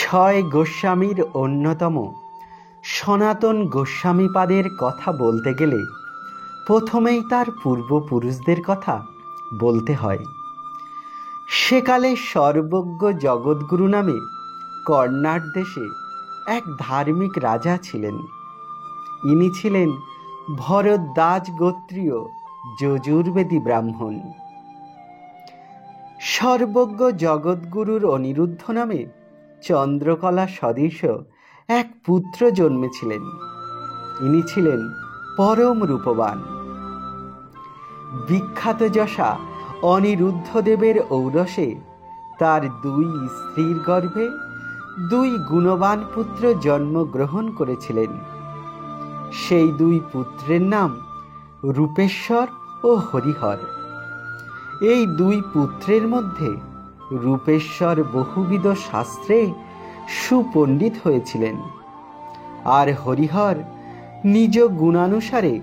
ছয় গোস্বামীর অন্যতম সনাতন গোস্বামীপাদের কথা বলতে গেলে প্রথমেই তার পূর্বপুরুষদের কথা বলতে হয়। সেকালে সর্বজ্ঞ জগদ্গুরু নামে কর্ণাট দেশে এক ধার্মিক রাজা ছিলেন। ইনি ছিলেন ভরদ্বাজ গোত্রীয় যজুর্বেদী ব্রাহ্মণ। সর্বজ্ঞ জগদ্গুরুর অনিরুদ্ধ নামে চন্দ্রকলা সদৃশ এক পুত্র জন্মেছিলেন। ইনি ছিলেন পরম রূপবান। বিখ্যাত যশা অনিরুদ্ধদেবের ঔরসে তার দুই স্ত্রীর গর্ভে দুই গুণবান পুত্র জন্মগ্রহণ করেছিলেন। সেই দুই পুত্রের নাম রূপেশ্বর ও হরিহর। এই দুই পুত্রের মধ্যে রূপেশ্বর বহুবিধ শাস্ত্রে সুপণ্ডিত হয়েছিলেন, আর হরিহর নিজ গুণানুসারে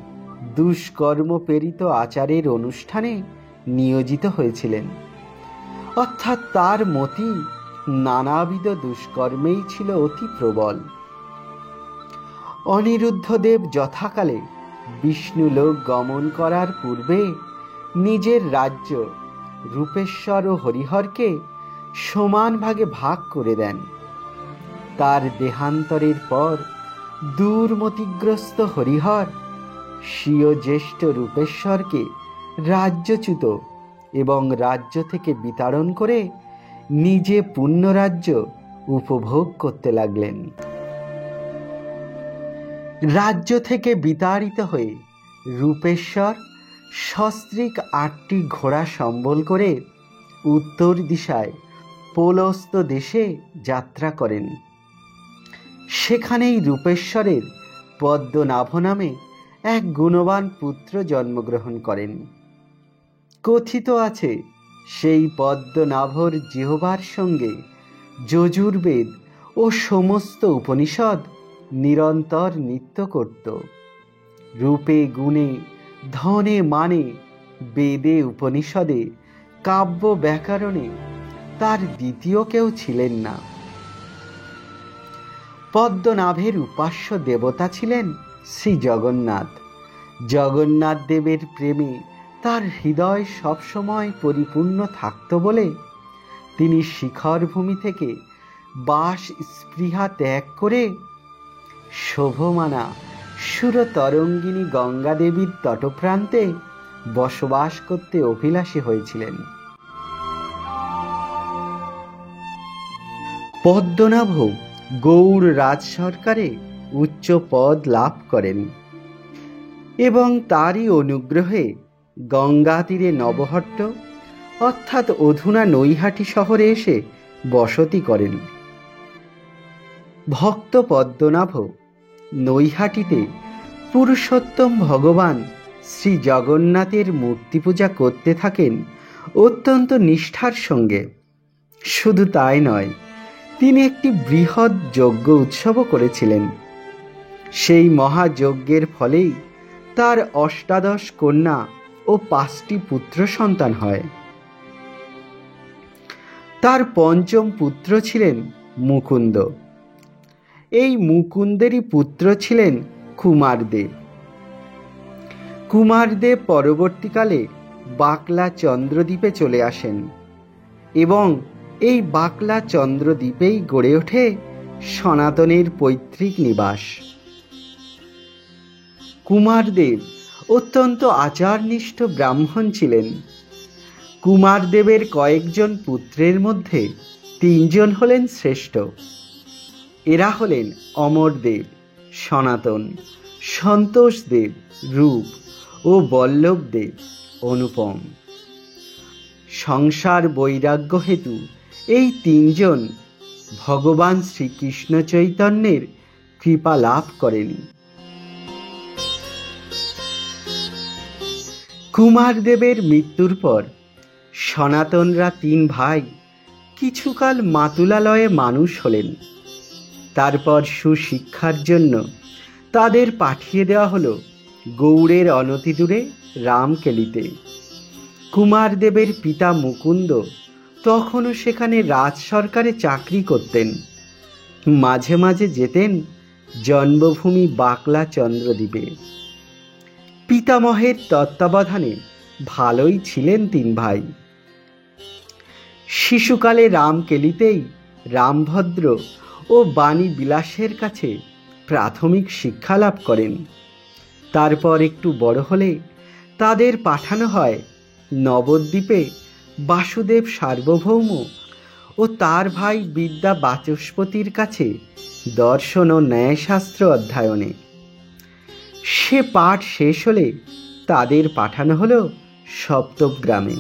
দুষ্কর্ম প্রেরিত আচারের অনুষ্ঠানে নিয়োজিত হয়েছিলেন। অর্থাৎ তার মতি নানাবিধ দুষ্কর্মেই ছিল অতি প্রবল। অনিরুদ্ধদেব যথাকালে বিষ্ণুলোক গমন করার পূর্বে নিজের রাজ্য রূপেশ্বর ও হরিহরকে সমান ভাগে ভাগ করে দেন। তার দেহান্তরের পর দুর্মতিগ্রস্ত হরিহর স্বীয় জ্যেষ্ঠ রূপেশ্বরকে রাজ্যচ্যুত এবং রাজ্য থেকে বিতাড়ন করে নিজে পুণ্যরাজ্য উপভোগ করতে লাগলেন। রাজ্য থেকে বিতাড়িত হয়ে রূপেশ্বর সস্ত্রীক 8টি ঘোড়া সম্বল করে উত্তর দিশায় পোলস্ত দেশে যাত্রা করেন। সেখানেই রূপেশ্বরের পদ্মনাভ নামে এক গুণবান পুত্র জন্মগ্রহণ করেন। কথিত আছে সেই পদ্মনাভর জিহ্বার সঙ্গে যজুর্বেদ ও সমস্ত উপনিষদ নিরন্তর নৃত্য করত। রূপে গুণে ধনে মানে বেদে উপনিষদে কাব্য ব্যাকরণে তার দ্বিতীয় কেউ ছিলেন না। পদ্মনাভের উপাস্য দেবতা ছিলেন শ্রী জগন্নাথ। জগন্নাথ দেবের প্রেমে তার হৃদয় সবসময় পরিপূর্ণ থাকত বলে তিনি শিখর ভূমি থেকে বাস স্পৃহা ত্যাগ করে শোভমানা সুরতরঙ্গিনী গঙ্গা দেবীর তটপ্রান্তে বসবাস করতে অভিলাষী হয়েছিলেন। পদ্মনাভ গৌড় রাজ সরকারে উচ্চ পদ লাভ করেন এবং তারই অনুগ্রহে গঙ্গা তীরে নবহট্ট অর্থাৎ অধুনা নৈহাটি শহরে এসে বসতি করেন। ভক্ত পদ্মনাভ নৈহাটিতে পুরুষোত্তম ভগবান শ্রী জগন্নাথের মূর্তি পূজা করতে থাকেন অত্যন্ত নিষ্ঠার সঙ্গে। শুধু তাই নয়, তিনি একটি বৃহৎ যজ্ঞ উৎসবও করেছিলেন। সেই মহাযজ্ঞের ফলেই তার 18 কন্যা ও 5টি পুত্র সন্তান হয়। তার পঞ্চম পুত্র ছিলেন মুকুন্দ। এই মুকুন্দেরই পুত্র ছিলেন কুমারদেব। কুমারদেব পরবর্তীকালে বাকলা চন্দ্রদ্বীপে চলে আসেন এবং এই বাকলা চন্দ্রদ্বীপেই গড়ে ওঠে সনাতনের পৈতৃক নিবাস। কুমারদেব অত্যন্ত আচারনিষ্ঠ ব্রাহ্মণ ছিলেন। কুমারদেবের কয়েকজন পুত্রের মধ্যে 3 জন হলেন শ্রেষ্ঠ। এরা হলেন অমরদেব সনাতন, সন্তোষদেব রূপ ও বল্লভদেব অনুপম। সংসার বৈরাগ্য হেতু এই 3 জন ভগবান শ্রীকৃষ্ণ চৈতন্যের কৃপা লাভ করেন। কুমারদেবের মৃত্যুর পর সনাতনরা 3 ভাই কিছুকাল মাতুলালয়ে মানুষ হলেন। তারপর সুশিক্ষার জন্য তাদের পাঠিয়ে দেওয়া হলো গৌড়ের অনতিদূরে রামকেলিতে। কুমারদেবের পিতা মুকুন্দ তখনও সেখানে রাজ সরকারে চাকরি করতেন। মাঝে মাঝে যেতেন জন্মভূমি বাকলা চন্দ্রদ্বীপে। পিতামহের তত্ত্বাবধানে ভালোই ছিলেন তিন ভাই। শিশুকালে রামকেলিতেই রামভদ্র ও বাণী বিলাসের কাছে প্রাথমিক শিক্ষা লাভ করেন। তারপর একটু বড় হলে তাদের পাঠানো হয় নবদ্বীপে বাসুদেব সার্বভৌম ও তার ভাই বিদ্যা বাচস্পতির কাছে দর্শন ও ন্যায়শাস্ত্র অধ্যয়নে। সে পাঠ শেষ হলে তাদের পাঠানো হলো সপ্তগ্রামে।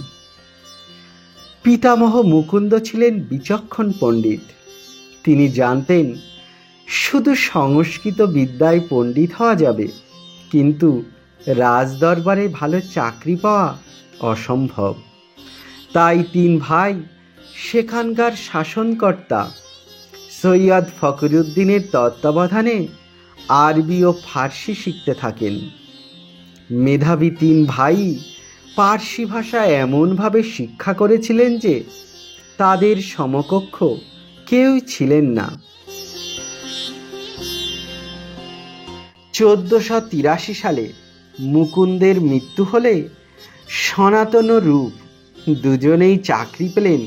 পিতামহ মুকুন্দ ছিলেন বিচক্ষণ পণ্ডিত। তিনি জানতেন শুধু সংস্কৃত বিদ্যায় পণ্ডিত হওয়া যাবে, কিন্তু রাজদরবারে ভালো চাকরি পাওয়া অসম্ভব। তাই তিন ভাই সেখানকার শাসনকর্তা সৈয়দ ফখরুদ্দিনের তত্ত্বাবধানে আরবি ও ফার্সি শিখতে থাকেন। মেধাবী তিন ভাই পার্সি ভাষা এমনভাবে শিক্ষা করেছিলেন যে তাদের সমকক্ষ কেউই ছিলেন না। 1483 সালে মুকুন্দের মৃত্যু হলে সনাতন ও রূপ দুজনেই চাকরি পেলেন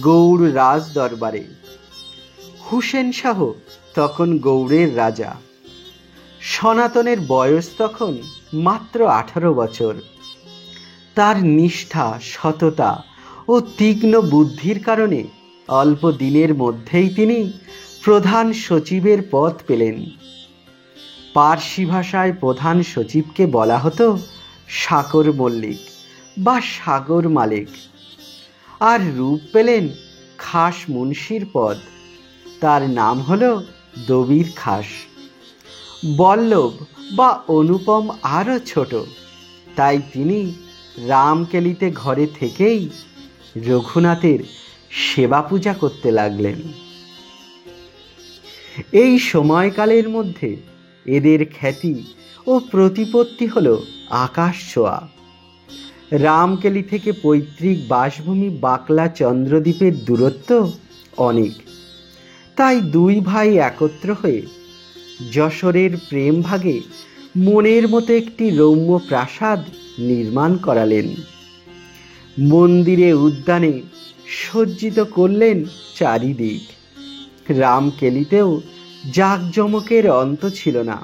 গৌড় রাজ দরবারে। হুসেন শাহ তখন গৌড়ের রাজা। সনাতনের বয়স তখন মাত্র 18 বছর। তার নিষ্ঠা, সততা ও তীক্ষ্ণ বুদ্ধির কারণে অল্প দিনের মধ্যেই তিনি প্রধান সচিবের পদ পেলেন। পার্সি ভাষায় প্রধান সচিবকে বলা হতো সাকর মল্লিক বা সাগর মালিক। আর রূপ পেলেন খাস মুন্সির পদ। তার নাম হলো দবির খাস। বল্লভ বা অনুপম আরও ছোট, তাই তিনি রামকেলিতে ঘরে থেকেই রঘুনাথের সেবা পূজা করতে লাগলেন। এই সময়কালের মধ্যে এদের খ্যাতি ও প্রতিপত্তি হলো আকাশ ছোঁয়া। রামকেলি থেকে পৈতৃক বাসভূমি বাকলা চন্দ্রদ্বীপের দূরত্ব অনেক। তাই দুই ভাই একত্র হয়ে যশোরের প্রেমভাগে মনের মতো একটি রম্য প্রাসাদ নির্মাণ করালেন। মন্দিরে উদ্যানে সজ্জিত করলেন চারিদিক। রামকেলিতেও জাঁকজমকের অন্ত ছিল না,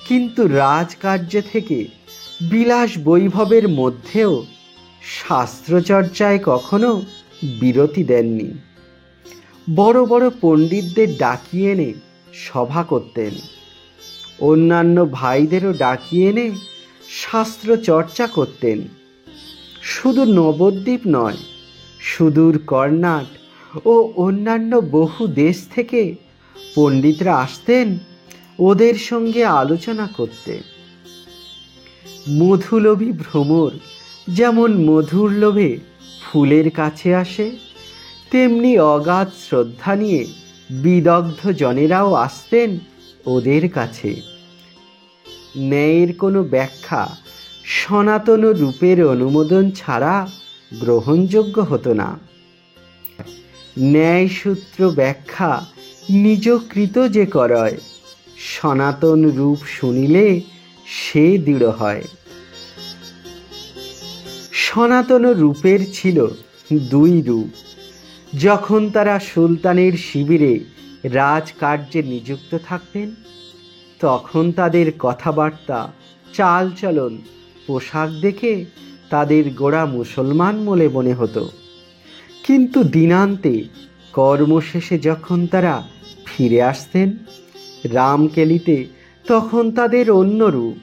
কিন্তু রাজকার্য থেকে বিলাস বৈভবের মধ্যেও শাস্ত্রচর্চায় কখনো বিরতি দেননি। বড় বড় পণ্ডিতদের ডাকিয়ে এনে সভা করতেন। অন্যান্য ভাইদেরও ডাকিয়ে এনে শাস্ত্র চর্চা করতেন। শুধু নবদ্বীপ নয়, সুদূর কর্ণাট ও অন্যান্য বহু দেশ থেকে পণ্ডিতরা আসতেন ওদের সঙ্গে আলোচনা করতে। মধুলোভী ভ্রমর যেমন মধুর লোভে ফুলের কাছে আসে, তেমনি অগাধ শ্রদ্ধা নিয়ে বিদগ্ধ জনেরাও আসতেন ওদের কাছে। ন্যায়ের কোনো ব্যাখ্যা সনাতন রূপের অনুমোদন ছাড়া গ্রহণযোগ্য হতো না। ন্যায়সূত্র ব্যাখ্যা নিজকৃত যে করয়, সনাতন রূপ শুনিলে সে দৃঢ় হয়। সনাতন রূপের ছিল দুই রূপ। যখন তারা সুলতানের শিবিরে রাজকার্যে নিযুক্ত থাকতেন, তখন তাদের কথাবার্তা, চালচলন, পোশাক দেখে তাদের গোড়া মুসলমান বলে মনে হতো। কিন্তু দিনান্তে কর্মশেষে যখন তারা ফিরে আসতেন রামকেলিতে, তখন তাদের অন্য রূপ।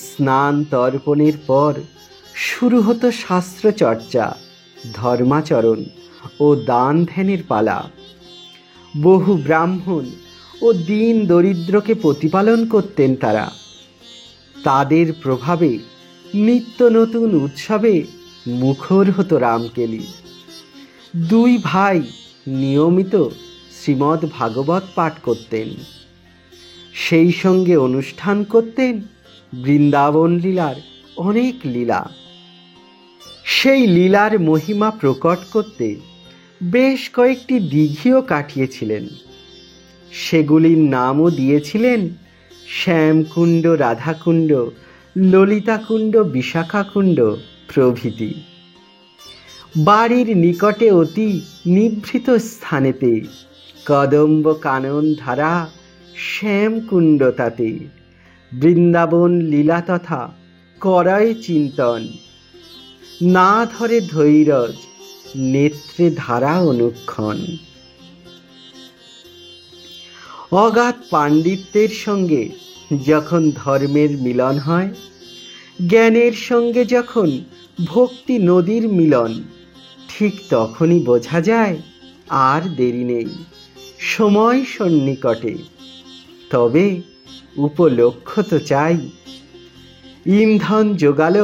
স্নান তর্পণের পর শুরু হতো শাস্ত্রচর্চা, ধর্মাচরণ ও দান ধ্যানের পালা। বহু ব্রাহ্মণ ও দীন দরিদ্রকে প্রতিপালন করতেন তারা। তাদের প্রভাবে নিত্য নতুন উৎসবে মুখর হতো রামকেলি। দুই ভাই নিয়মিত শ্রীমদ্ ভাগবত পাঠ করতেন। সেই সঙ্গে অনুষ্ঠান করতেন বৃন্দাবন লীলার অনেক লীলা। সেই লীলার মহিমা প্রকট করতে বেশ কয়েকটি দিঘিও কাটিয়েছিলেন। সেগুলির নামও দিয়েছিলেন শ্যামকুণ্ড, রাধাকুণ্ড, ললিতাকুণ্ড, বিশাখাকুণ্ড প্রভৃতি। বাড়ির নিকটে অতি নিভৃত স্থানেতে কদম্ব কানন ধারা শ্যামকুণ্ড, তাতে বৃন্দাবন লীলা তথা করায় চিন্তন, না ধরে ধৈর্য নেত্রে ধারা অনুক্ষণ। অগাধ পাণ্ডিত্যের সঙ্গে যখন ধর্মের মিলন হয়, জ্ঞানের সঙ্গে যখন ভক্তি নদীর মিলন, ঠিক তখনই বোঝা যায় আর দেরি নেই, সময় সন্নিকটে। তবে উপলক্ষ তো চাই। ইন্ধন জোগাল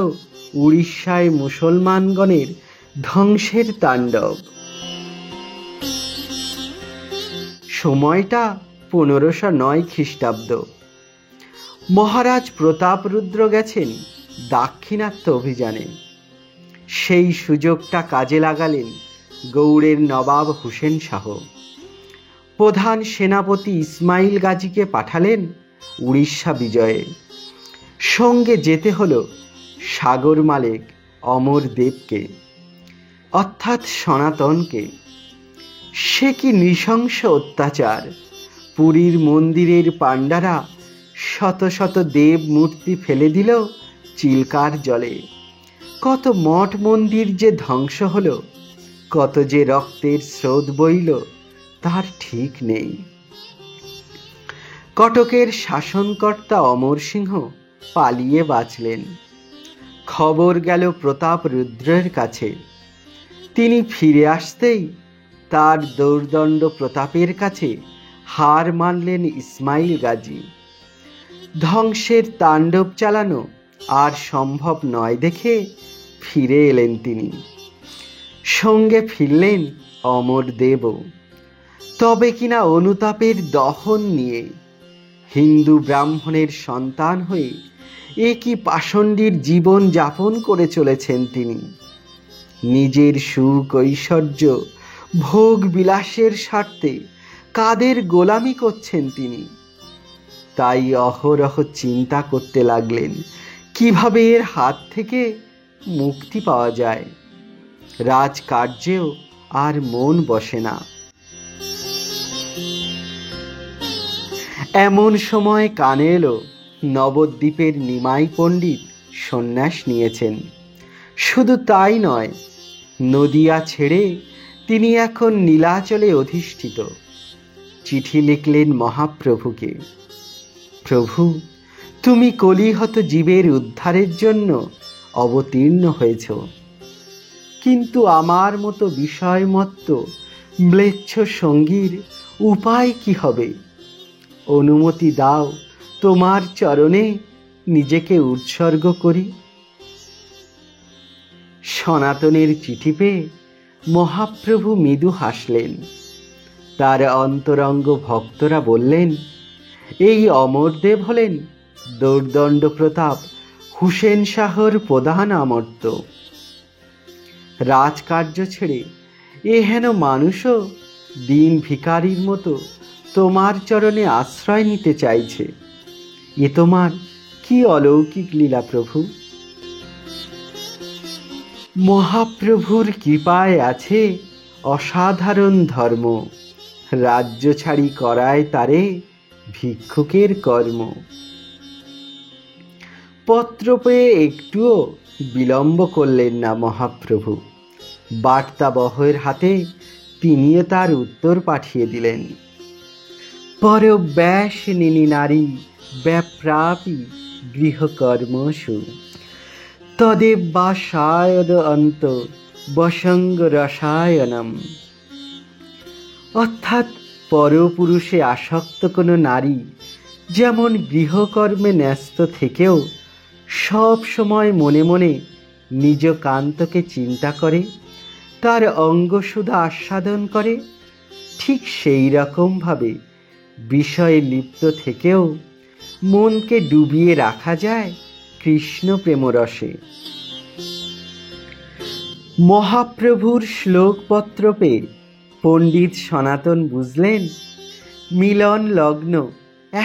উড়িষ্যায় মুসলমানগণের ধ্বংসের তাণ্ডব। সময়টা 1509 খ্রিস্টাব্দ। মহারাজ প্রতাপরুদ্র গেছেন দাক্ষিণাত্য অভিযানে। সেই সুযোগটা কাজে লাগালেন গৌড়ের নবাব হুসেন শাহ। প্রধান সেনাপতি ইসমাইল গাজীকে পাঠালেন উড়িষ্যা বিজয়ে। সঙ্গে যেতে হলো সাগর মালিক অমরদেবকে, অর্থাৎ সনাতনকে। সে কি নৃশংস অত্যাচার! পুরীর মন্দিরের পাণ্ডারা শত শত দেব মূর্তি ফেলে দিল চিল্কার জলে। কত মঠ মন্দির যে ধ্বংস হলো, কত যে রক্তের স্রোত বইল, তার ঠিক নেই। কটকের শাসনকর্তা অমর সিংহ পালিয়ে বাঁচলেন। খবর গেল প্রতাপরুদ্রের কাছে। তিনি ফিরে আসতেই তার দৌর্দণ্ড প্রতাপের কাছে হার মানলেন ইসমাইল গাজী। ধ্বংসের তাণ্ডব চালানো আর সম্ভব নয় দেখে ফিরে এলেন তিনি। সঙ্গে ফিরলেন অমরদেবও, তবে কিনা অনুতাপের দহন নিয়ে। হিন্দু ব্রাহ্মণের সন্তান হয়ে এ কি পাষণ্ডীর জীবন যাপন করে চলেছেন তিনি। নিজের সুখ ঐশ্বর্য ভোগ বিলাসের স্বার্থে কাদের গোলামি করছেন তিনি। তাই অহরহ চিন্তা করতে লাগলেন কিভাবে এর হাত থেকে মুক্তি পাওয়া যায়। রাজকার্যেও আর মন বসে না। এমন সময় কানে এলো নবদ্বীপের নিমাই পণ্ডিত সন্ন্যাস নিয়েছেন। শুধু তাই নয়, নদিয়া ছেড়ে তিনি এখন নীলাচলে অধিষ্ঠিত। চিঠি লিখলেন মহাপ্রভুকে, প্রভু, তুমি কলিহত জীবের উদ্ধারের জন্য অবতীর্ণ হয়েছ, কিন্তু আমার মতো বিষয়মত্ত ম্লেচ্ছ সঙ্গীর উপায় কি হবে? অনুমতি দাও তোমার চরণে নিজেকে উৎসর্গ করি। সনাতনের চিঠি পেয়ে মহাপ্রভু মৃদু হাসলেন। তার অন্তরঙ্গ ভক্তরা বললেন, এই অমরদেব হলেন দৌর্দণ্ড প্রতাপ হুসেন শাহর প্রধান আমর্ত্য। রাজকার্য ছেড়ে এ হেন মানুষও দিন ভিখারির মতো তোমার চরণে আশ্রয় নিতে চাইছে। এ তোমার কি অলৌকিক লীলা প্রভু! মহাপ্রভুর কৃপায় আছে অসাধারণ ধর্ম, রাজ্য ছাড়ি করায় তারে ভিক্ষুকের কর্ম। পত্র পেয়ে একটুও বিলম্ব করলেন না মহাপ্রভু। বার্তাবহের হাতে তিনিও তার উত্তর পাঠিয়ে দিলেন। পরব্যাস নিনি নারী ব্যাপ্রাপি গৃহকর্মসু তদেবাসায়দ অন্ত বসঙ্গ রসায়নম। অর্থাৎ পরপুরুষে আসক্ত কোনো নারী যেমন গৃহকর্মে ন্যস্ত থেকেও সব সময় মনে মনে নিজ কান্তকে চিন্তা করে, তার অঙ্গসুধা আস্বাদন করে, ঠিক সেই রকমভাবে বিষয়ে লিপ্ত থেকেও মনকে ডুবিয়ে রাখা যায় কৃষ্ণ প্রেমরসে। মহাপ্রভুর শ্লোকপত্র পেয়ে পণ্ডিত সনাতন বুঝলেন মিলন লগ্ন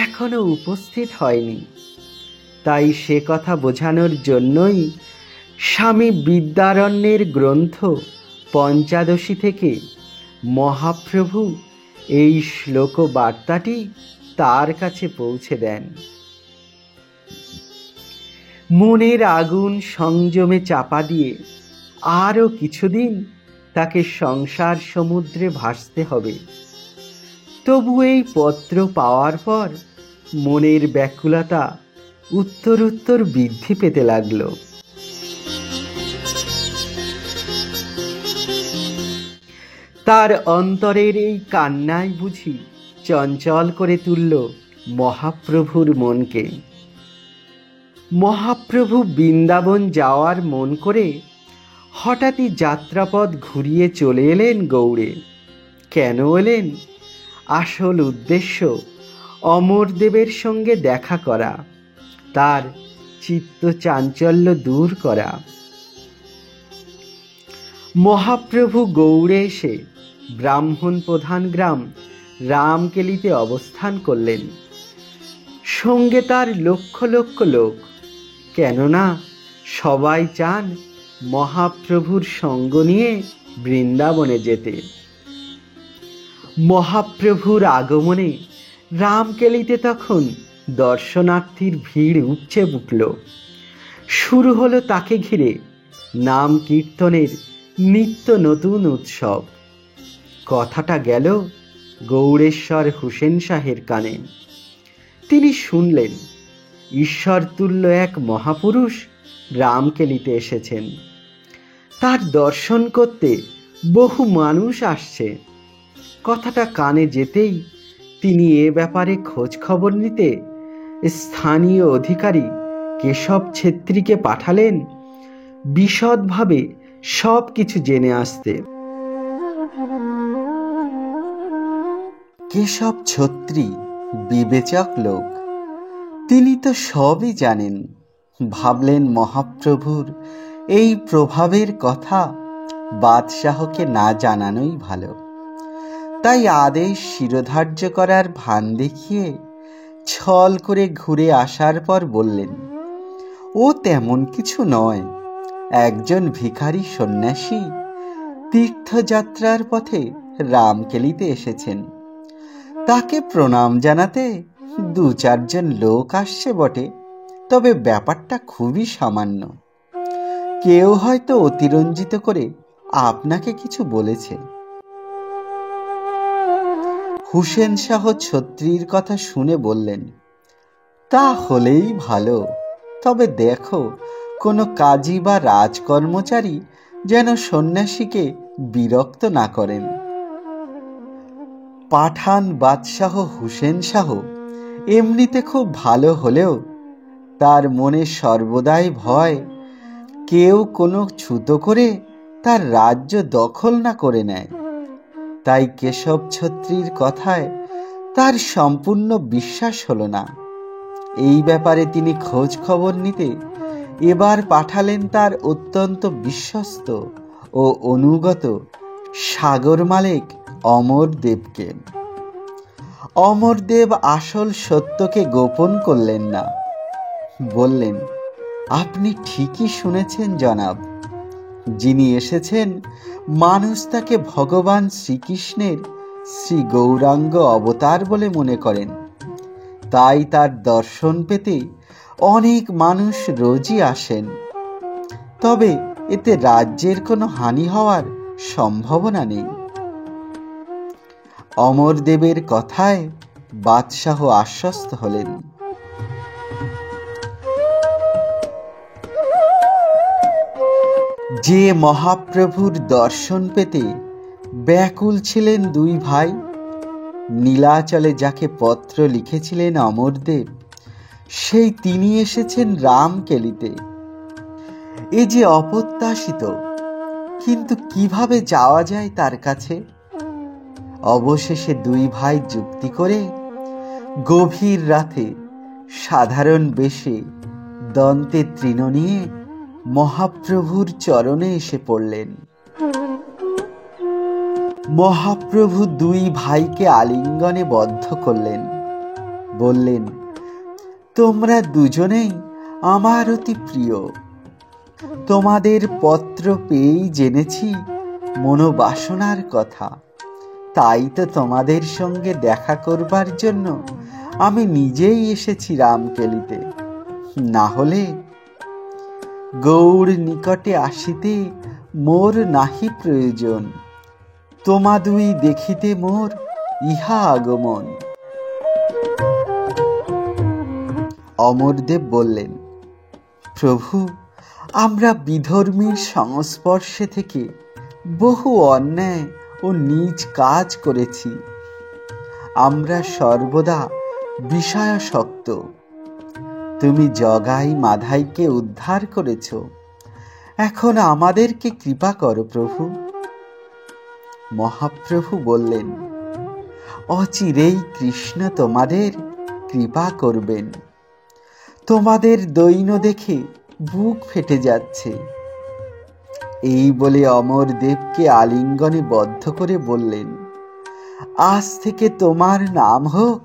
এখনো উপস্থিত হয়নি। তাই সে কথা বোঝানোর জন্যই স্বামী বিদ্যারণ্যের গ্রন্থ পঞ্চাদশী থেকে মহাপ্রভু এই শ্লোক বার্তাটি তার কাছে পৌঁছে দেন। মনের আগুন সংযমে চাপা দিয়ে আরও কিছুদিন তাকে সংসার সমুদ্রে ভাসতে হবে। তবু এই পত্র পাওয়ার পর মনের ব্যাকুলতা উত্তরোত্তর বৃদ্ধি পেতে লাগল। তার অন্তরের এই কান্নায় বুঝি চঞ্চল করে তুলল মহাপ্রভুর মনকে। মহাপ্রভু বৃন্দাবন যাওয়ার মন করে হঠাৎই যাত্রাপথ ঘুরিয়ে চলে এলেন গৌড়ে। কেন এলেন? আসল উদ্দেশ্য অমরদেবের সঙ্গে দেখা করা, তার চিত্ত চাঞ্চল্য দূর করা। মহাপ্রভু গৌড়ে এসে ব্রাহ্মণ প্রধান গ্রাম রামকেলিতে অবস্থান করলেন। সঙ্গে তার লক্ষ লক্ষ লোক, কেননা সবাই চান মহাপ্রভুর সঙ্গ নিয়ে বৃন্দাবনে যেতে। মহাপ্রভুর আগমনে রামকেলিতে তখন দর্শনার্থীর ভিড় উপচে উঠল। শুরু হলো তাকে ঘিরে নাম কীর্তনের নিত্য নতুন উৎসব। কথাটা গেল গৌড়েশ্বর হুসেন শাহের কানে। তিনি শুনলেন ঈশ্বরতুল্য এক মহাপুরুষ রামকেলিতে এসেছেন। তার দর্শন করতে বহু মানুষ আসছে। কথাটা কানে যেতেই তিনি এ ব্যাপারে খোঁজ খবর নিতে স্থানীয় অধিকারী কেশব ছেত্রীকে পাঠালেন বিশদভাবে সব কিছু জেনে আসতে। কেশব ছেত্রী বিবেচক লোক, তিনি তো সবই জানেন। ভাবলেন মহাপ্রভুর এই প্রভাবের কথা বাদশাহকে না জানানোই ভালো। তাই আদেশ শিরোধার্য করার ভান দেখিয়ে ছল করে ঘুরে আসার পর বললেন, ও তেমন কিছু নয়, একজন ভিখারি সন্ন্যাসী তীর্থযাত্রার পথে রামকেলিতে এসেছেন। তাকে প্রণাম জানাতে দু চারজন লোক আসছে বটে, তবে ব্যাপারটা খুবই সামান্য। কেউ হয়তো অতিরঞ্জিত করে আপনাকে কিছু বলেছে। হুসেন শাহ ছত্রীর কথা শুনে বললেন, তা হলেই ভালো, তবে দেখো কোনো কাজী বা রাজকর্মচারী যেন সন্ন্যাসীকে বিরক্ত না করেন। পাঠান বাদশাহ হুসেন শাহ এমনিতে খুব ভালো হলেও তার মনে সর্বদাই ভয় কেউ কোনো ছুতো করে তার রাজ্য দখল না করে নেয়। তাই কেশব ছত্রীর কথায় তার সম্পূর্ণ বিশ্বাস হলো না। এই ব্যাপারে তিনি খোঁজ খবর নিতে এবার পাঠালেন তার অত্যন্ত বিশ্বস্ত ও অনুগত সাগর মালিক অমরদেবকে। অমরদেব আসল সত্যকে গোপন করলেন না, বললেন, আপনি ঠিকই শুনেছেন জনাব। যিনি এসেছেন মানুষ তাকে ভগবান শ্রীকৃষ্ণের শ্রী গৌরাঙ্গ অবতার বলে মনে করেন। তাই তার দর্শন পেতে অনেক মানুষ রোজই আসেন। তবে এতে রাজ্যের কোনো হানি হওয়ার সম্ভাবনা নেই। অমরদেবের কথায় বাদশাহ আশ্বস্ত হলেন। যে মহাপ্রভুর দর্শন পেতে ব্যাকুল ছিলেন দুই ভাই, নীলাচলে যাকে পত্র লিখেছিলেন অমরদেব, সেই তিনি এসেছেন রামকেলিতে। এ যে অপ্রত্যাশিত, কিন্তু কিভাবে যাওয়া যায় তার কাছে? অবশেষে দুই ভাই যুক্তি করে গভীর রাতে সাধারণ বেশে দন্তে তৃণ নিয়ে মহাপ্রভুর চরণে এসে পড়লেন। মহাপ্রভু দুই ভাইকে আলিঙ্গনে বদ্ধ করলেন, বললেন, তোমরা দুজনেই আমার অতি প্রিয়। তোমাদের পত্র পেয়েই জেনেছি মনোবাসনার কথা, তাই তো তোমাদের সঙ্গে দেখা করবার জন্য আমি নিজেই এসেছি রামকেলিতে। না হলে গৌর নিকটে আসিতে মোর নাহি প্রয়োজন, তোমা দুই দেখিতে মোর ইহা আগমন। অমরদেব বললেন, প্রভু, আমরা বিধর্মীর সংস্পর্শে থেকে বহু অন্যায় ও নীচ কাজ করেছি। আমরা সর্বদা বিষয়াসক্ত। তুমি জগাই মাধাইকে উদ্ধার করেছ, এখন আমাদেরকে কৃপা করো প্রভু। মহাপ্রভু বললেন, অচিরেই কৃষ্ণ তোমাদের কৃপা করবেন। তোমাদের দৈন্য দেখে বুক ফেটে যাচ্ছে। এই বলে অমরদেবকে আলিঙ্গনে বদ্ধ করে বললেন, আজ থেকে তোমার নাম হোক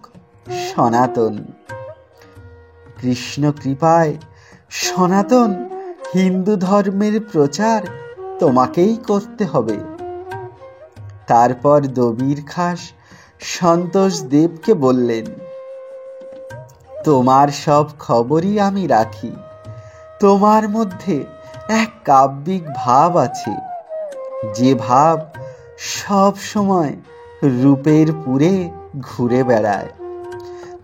সনাতন। কৃষ্ণ কৃপায় সনাতন হিন্দু ধর্মের প্রচার তোমাকেই করতে হবে। তারপর দবির খাস সন্তোষ দেবকে বললেন, তোমার সব খবরই আমি রাখি। তোমার মধ্যে এক কাব্যিক ভাব আছে, যে ভাব সব সময় রূপের পুরে ঘুরে বেড়ায়।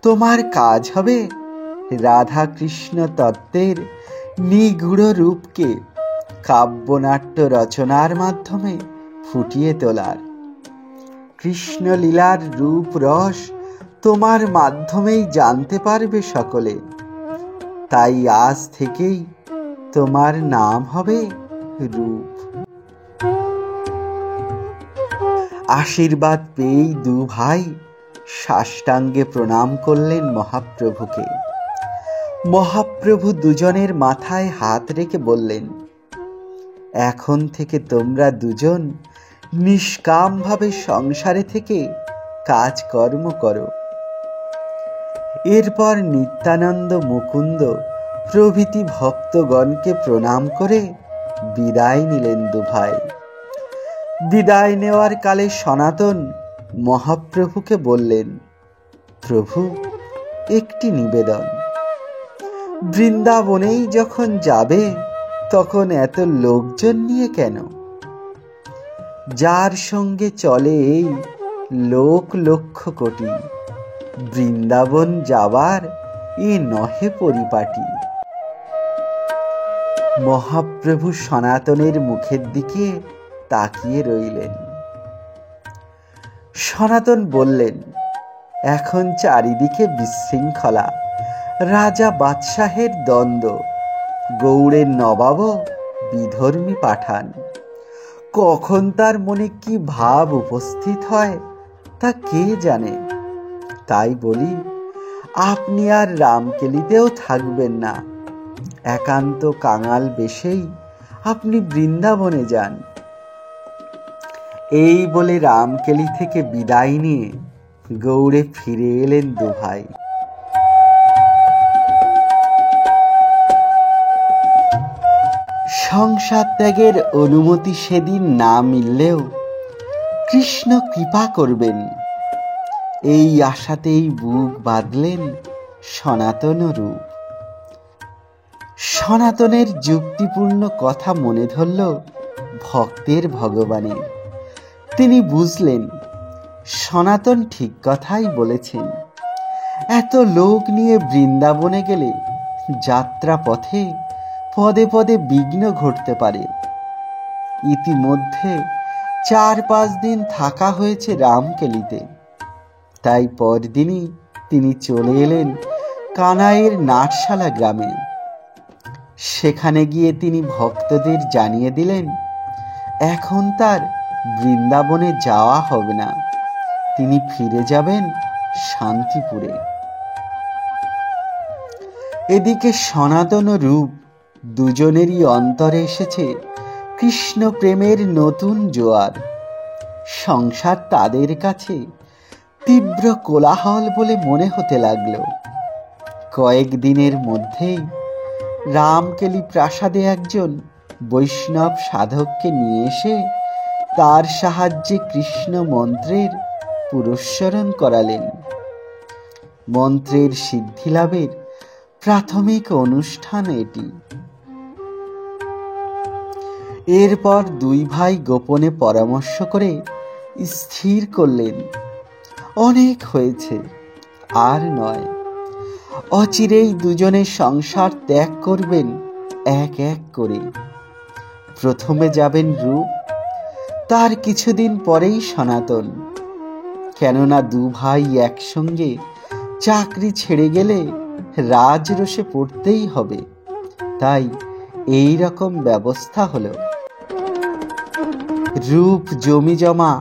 তোমার কাজ হবে রাধা কৃষ্ণ তত্ত্বের নিগূঢ় রূপকে কাব্যনাট্য রচনার মাধ্যমে ফুটিয়ে তোলার। কৃষ্ণলীলার রূপ রস তোমার মাধ্যমেই জানতে পারবে সকলে। তাই আজ থেকেই তোমার নাম হবে রূপ। আশীর্বাদ পেয়েই দু ভাই সাষ্টাঙ্গে প্রণাম করলেন মহাপ্রভুকে। মহাপ্রভু দুজনের মাথায় হাত রেখে বললেন, এখন থেকে তোমরা দুজন নিষ্কামভাবে সংসারে থেকে কাজকর্ম করো। এরপর নিত্যানন্দ, মুকুন্দ প্রভৃতি ভক্তগণকে প্রণাম করে বিদায় নিলেন দুভাই। বিদায় নেওয়ার কালে সনাতন মহাপ্রভুকে বললেন, প্রভু, একটি নিবেদন। বৃন্দাবনেই যখন যাবে তখন এত লোকজন নিয়ে কেন? যার সঙ্গে চলে এই লোক লক্ষ কোটি, বৃন্দাবন যাবার এ নহে পরিপাটি। মহাপ্রভু সনাতনের মুখের দিকে তাকিয়ে রইলেন। সনাতন বললেন, এখন চারিদিকে বিশৃঙ্খলা, রাজা বাদশাহের দ্বন্দ্ব, গৌড়ের নবাবও বিধর্মী পাঠান। কখন তার মনে কি ভাব উপস্থিত হয় তা কে জানে। তাই বলি, আপনি আর রামকেলিতেও থাকবেন না। একান্ত কাঙাল বেশেই আপনি বৃন্দাবনে যান। এই বলে রামকেলি থেকে বিদায় নিয়ে গৌড়ে ফিরে এলেন দুভাই। সংসার ত্যাগের অনুমতি সেদিন না মিললেও কৃষ্ণ কৃপা করবেন, এই আশাতেই বুক বাঁধলেন সনাতন রূপ। সনাতনের যুক্তিপূর্ণ কথা মনে ধরল ভক্তের ভগবানের। তিনি বুঝলেন সনাতন ঠিক কথাই বলেছেন। এত লোক নিয়ে বৃন্দাবনে গেলে যাত্রা পথে পদে পদে বিঘ্ন ঘটতে পারে। ইতিমধ্যে 4-5 দিন থাকা হয়েছে রামকেলিতে। তাই পরদিনই তিনি চলে এলেন কানাইয়ের নাটশালা গ্রামে। সেখানে গিয়ে তিনি ভক্তদের জানিয়ে দিলেন, এখন তার বৃন্দাবনে যাওয়া হবে না, তিনি ফিরে যাবেন শান্তিপুরে। এদিকে সনাতন রূপ দুজনেরই অন্তরে এসেছে কৃষ্ণ প্রেমের নতুন জোয়ার। সংসার তাদের কাছে তীব্র কোলাহল বলে মনে হতে লাগলো। কয়েকদিনের মধ্যেই রামকেলি প্রাসাদে একজন বৈষ্ণব সাধককে নিয়ে এসে তার সাহায্যে কৃষ্ণ মন্ত্রের পুরস্চরণ করালেন। মন্ত্রের সিদ্ধিলাভের প্রাথমিক অনুষ্ঠান এটি। এরপর দুই ভাই গোপনে পরামর্শ করে স্থির করলেন, অনেক হয়েছে, আর নয়। অচিরেই দুজনে সংসার ত্যাগ করবেন এক এক করে। প্রথমে যাবেন রূপ, তার কিছুদিন পরেই সনাতন। কেননা দু ভাই একসঙ্গে চাকরি ছেড়ে গেলে রাজরোষে পড়তেই হবে, তাই এই রকম ব্যবস্থা হলো। রূপ, জমি জমা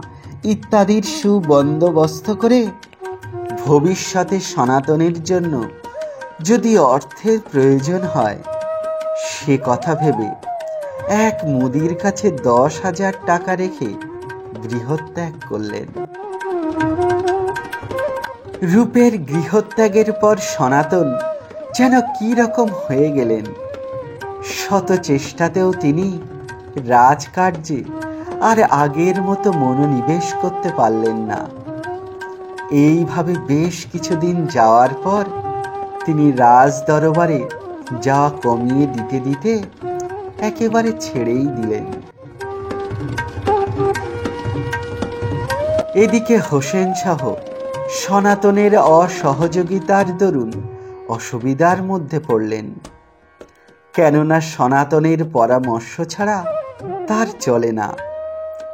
ইত্যাদির সুবন্দোবস্ত করে ভবিষ্যতে সনাতনের জন্য যদি অর্থের প্রয়োজন হয় সে কথা ভেবে এক মুদির কাছে 10,000 টাকা রেখে গৃহত্যাগ করলেন। রূপের গৃহত্যাগের পর সনাতন যেন কি রকম হয়ে গেলেন। শত চেষ্টাতেও তিনি রাজকার্যে আর আগের মতো মনোনিবেশ করতে পারলেন না। এইভাবে বেশ কিছুদিন যাওয়ার পর তিনি রাজ দরবারে যাওয়া কমিয়ে দিতে দিতে একেবারে ছেড়েই দিলেন। এদিকে হোসেন শাহ সনাতনের অসহযোগিতার দরুন অসুবিধার মধ্যে পড়লেন। কেননা সনাতনের পরামর্শ ছাড়া তার চলে না।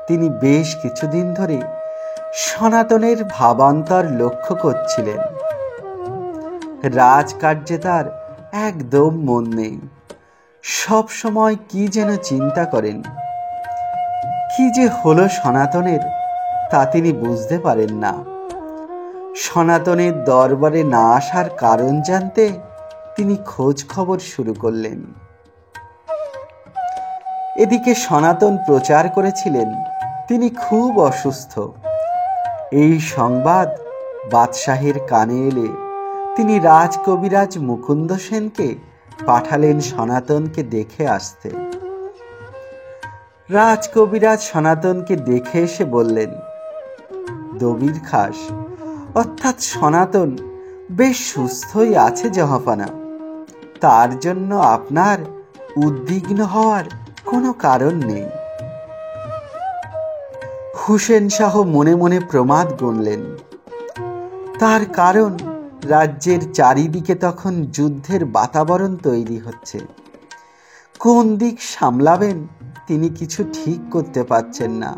তিনি বেশ কিছুদিন ধরে সনাতনের ভাবান্তর লক্ষ্য করছিলেন। রাজকার্যে তার একদম মন নেই। সব সময় কি যেন চিন্তা করেন। কি যে হলো সনাতনের তা তিনি বুঝতে পারেন না। সনাতনের দরবারে না আসার কারণ জানতে তিনি খোঁজ খবর শুরু করলেন। এদিকে সনাতন প্রচার করেছিলেন তিনি খুব অসুস্থ। এই সংবাদ বাদশাহের কানে এলে তিনি রাজকবিরাজ মুকুন্দ সেনকে পাঠালেন সনাতনকে দেখে আসতে। রাজকবিরাজ সনাতনকে দেখে এসে বললেন, দবির খাস অর্থাৎ সনাতন বেশ সুস্থই আছে জাহাপানা, তার জন্য আপনার উদ্বিগ্ন হওয়ার কোনো কারণ নেই। হোসেন শাহ মনে মনে প্রমাদ গুনলেন। তার কারণ রাজ্যের চারিদিকে তখন যুদ্ধের বাতাবরণ তৈরি হচ্ছে। কোন দিক সামলাবেন তিনি কিছু ঠিক করতে পারছেন না।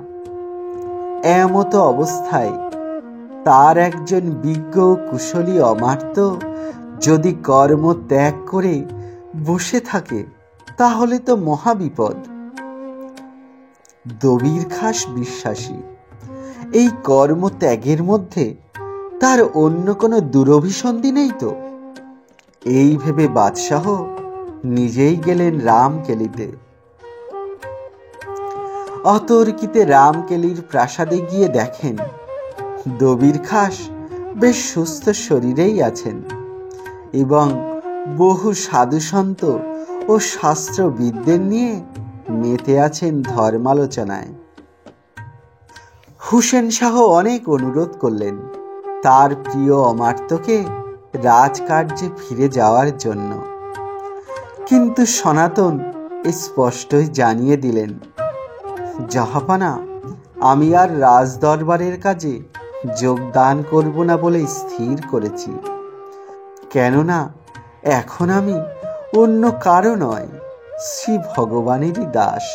এমতো অবস্থায় তার একজন বিজ্ঞ কুশলী অমাত্য যদি কর্ম ত্যাগ করে বসে থাকে তাহলে তো মহাবিপদ। দবির খাস বিশ্বাসী এই কর্ম ত্যাগের মধ্যে তার অন্য কোনো দুরভিসন্ধি নেই তো। এই ভেবে বাদশাহ নিজেই গেলেন রামকেলিতে। অতর্কিতে রামকেলির প্রাসাদে গিয়ে দেখেন দবির খাস বেশ সুস্থ শরীরেই আছেন এবং বহু সাধুসন্ত ও শাস্ত্রবিদদের নিয়ে মেতে আছেন ধর্মালোচনায়। হোসেন শাহ অনেক অনুরোধ করলেন তার প্রিয় অমাত্যকে রাজকার্যে ফিরে যাওয়ার জন্য, কিন্তু সনাতন স্পষ্টই জানিয়ে দিলেন, জাহাপানা আমি আর রাজদরবারের কাজে যোগদান করব না বলে স্থির করেছি। কেননা এখন আমি অন্য কারো নয়, শ্রী ভগবানেরই দাস।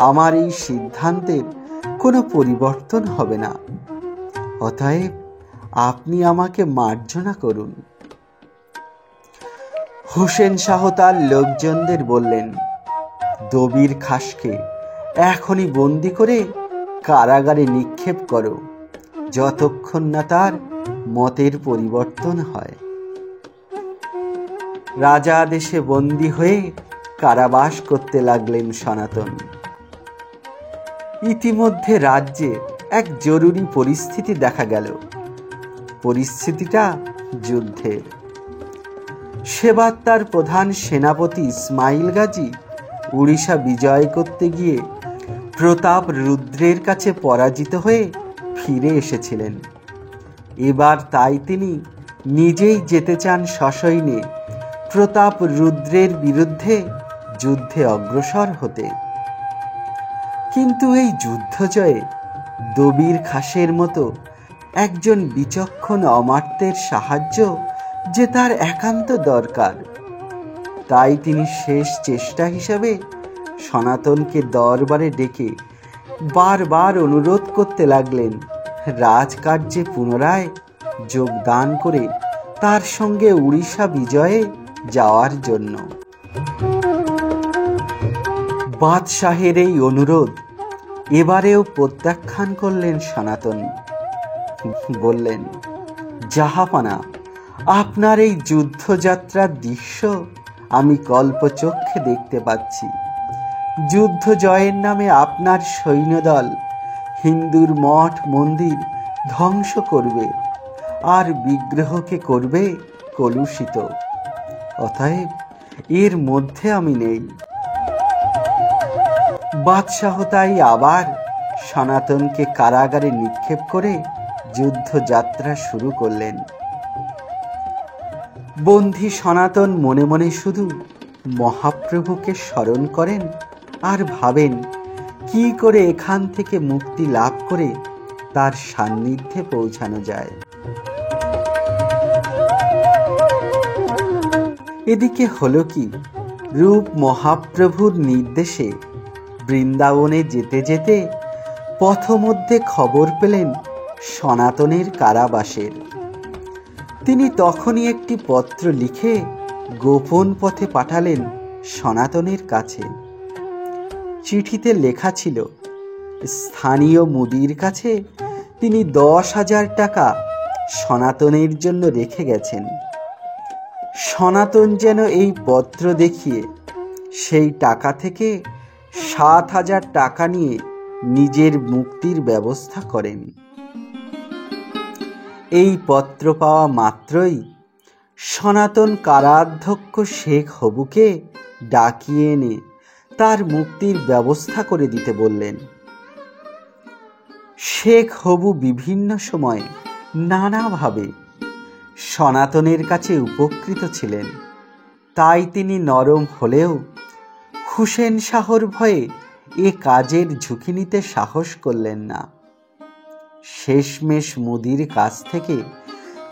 আমার এই সিদ্ধান্তের কোনো পরিবর্তন হবে না। অতএব আপনি আমাকে মার্জনা করুন। হোসেন শাহ তার লোকজনদের বললেন, দবির খাসকে এখনই বন্দি করে কারাগারে নিক্ষেপ করো, যতক্ষণ না তার মতের পরিবর্তন হয়। রাজা আদেশে বন্দী হয়ে কারাবাস করতে লাগলেন সনাতন। ইতিমধ্যে রাজ্যে এক জরুরি পরিস্থিতি দেখা গেল। পরিস্থিতিটা যুদ্ধের। সেবার তার প্রধান সেনাপতি ইসমাইল গাজী উড়িষ্যা বিজয় করতে গিয়ে প্রতাপ রুদ্রের কাছে পরাজিত হয়ে ফিরে এসেছিলেন। এবার তাই তিনি নিজেই যেতে চান সসৈন্যে প্রতাপ রুদ্রের বিরুদ্ধে যুদ্ধে অগ্রসর হতে। কিন্তু এই যুদ্ধ জয়ে দবির খাসের মতো একজন বিচক্ষণ অমাত্যের সাহায্য যে তার একান্ত দরকার। তাই তিনি শেষ চেষ্টা হিসাবে সনাতনকে দরবারে ডেকে বারবার অনুরোধ করতে লাগলেন রাজকার্যে পুনরায় যোগদান করে তার সঙ্গে উড়িষ্যা বিজয়ে যাওয়ার জন্য। বাদশাহের এই অনুরোধ এবারেও প্রত্যাখ্যান করলেন সনাতন। বললেন, জাহাপানা, আপনার এই যুদ্ধযাত্রার দৃশ্য আমি কল্পচক্ষে দেখতে পাচ্ছি। যুদ্ধ জয়ের নামে আপনার সৈন্যদল হিন্দুর মঠ মন্দির ধ্বংস করবে আর বিগ্রহকে করবে কলুষিত। অতএব এর মধ্যে আমি নেই। বাদশাহ তাই আবার সনাতনকে কারাগারে নিক্ষেপ করে যুদ্ধযাত্রা শুরু করলেন। বন্দী সনাতন মনে মনে শুধু মহাপ্রভুকে স্মরণ করেন আর ভাবেন কি করে এখান থেকে মুক্তি লাভ করে তার সান্নিধ্যে পৌঁছানো যায়। এদিকে হলো কি, রূপ মহাপ্রভুর নির্দেশে বৃন্দাবনে যেতে যেতে পথমধ্যে খবর পেলেন সনাতনের কারাবাসের। তিনি তখনই একটি পত্র লিখে গোপন পথে পাঠালেন সনাতনের কাছে। চিঠিতে লেখা ছিল, স্থানীয় মুদির কাছে তিনি 10,000 টাকা সনাতনের জন্য রেখে গেছেন। সনাতন যেন এই পত্র দেখিয়ে সেই টাকা থেকে 7,000 টাকা নিয়ে নিজের মুক্তির ব্যবস্থা করেন। এই পত্র পাওয়া মাত্রই সনাতন কারাধ্যক্ষ শেখ হবুকে ডাকিয়ে এনে তার মুক্তির ব্যবস্থা করে দিতে বললেন। শেখ হবু বিভিন্ন সময় নানাভাবে সনাতনের কাছে উপকৃত ছিলেন। তাই তিনি নরম হলেও হুসেন শাহর ভয়ে এ কাজের ঝুঁকি নিতে সাহস করলেন না। শেষমেশ মুদির কাছ থেকে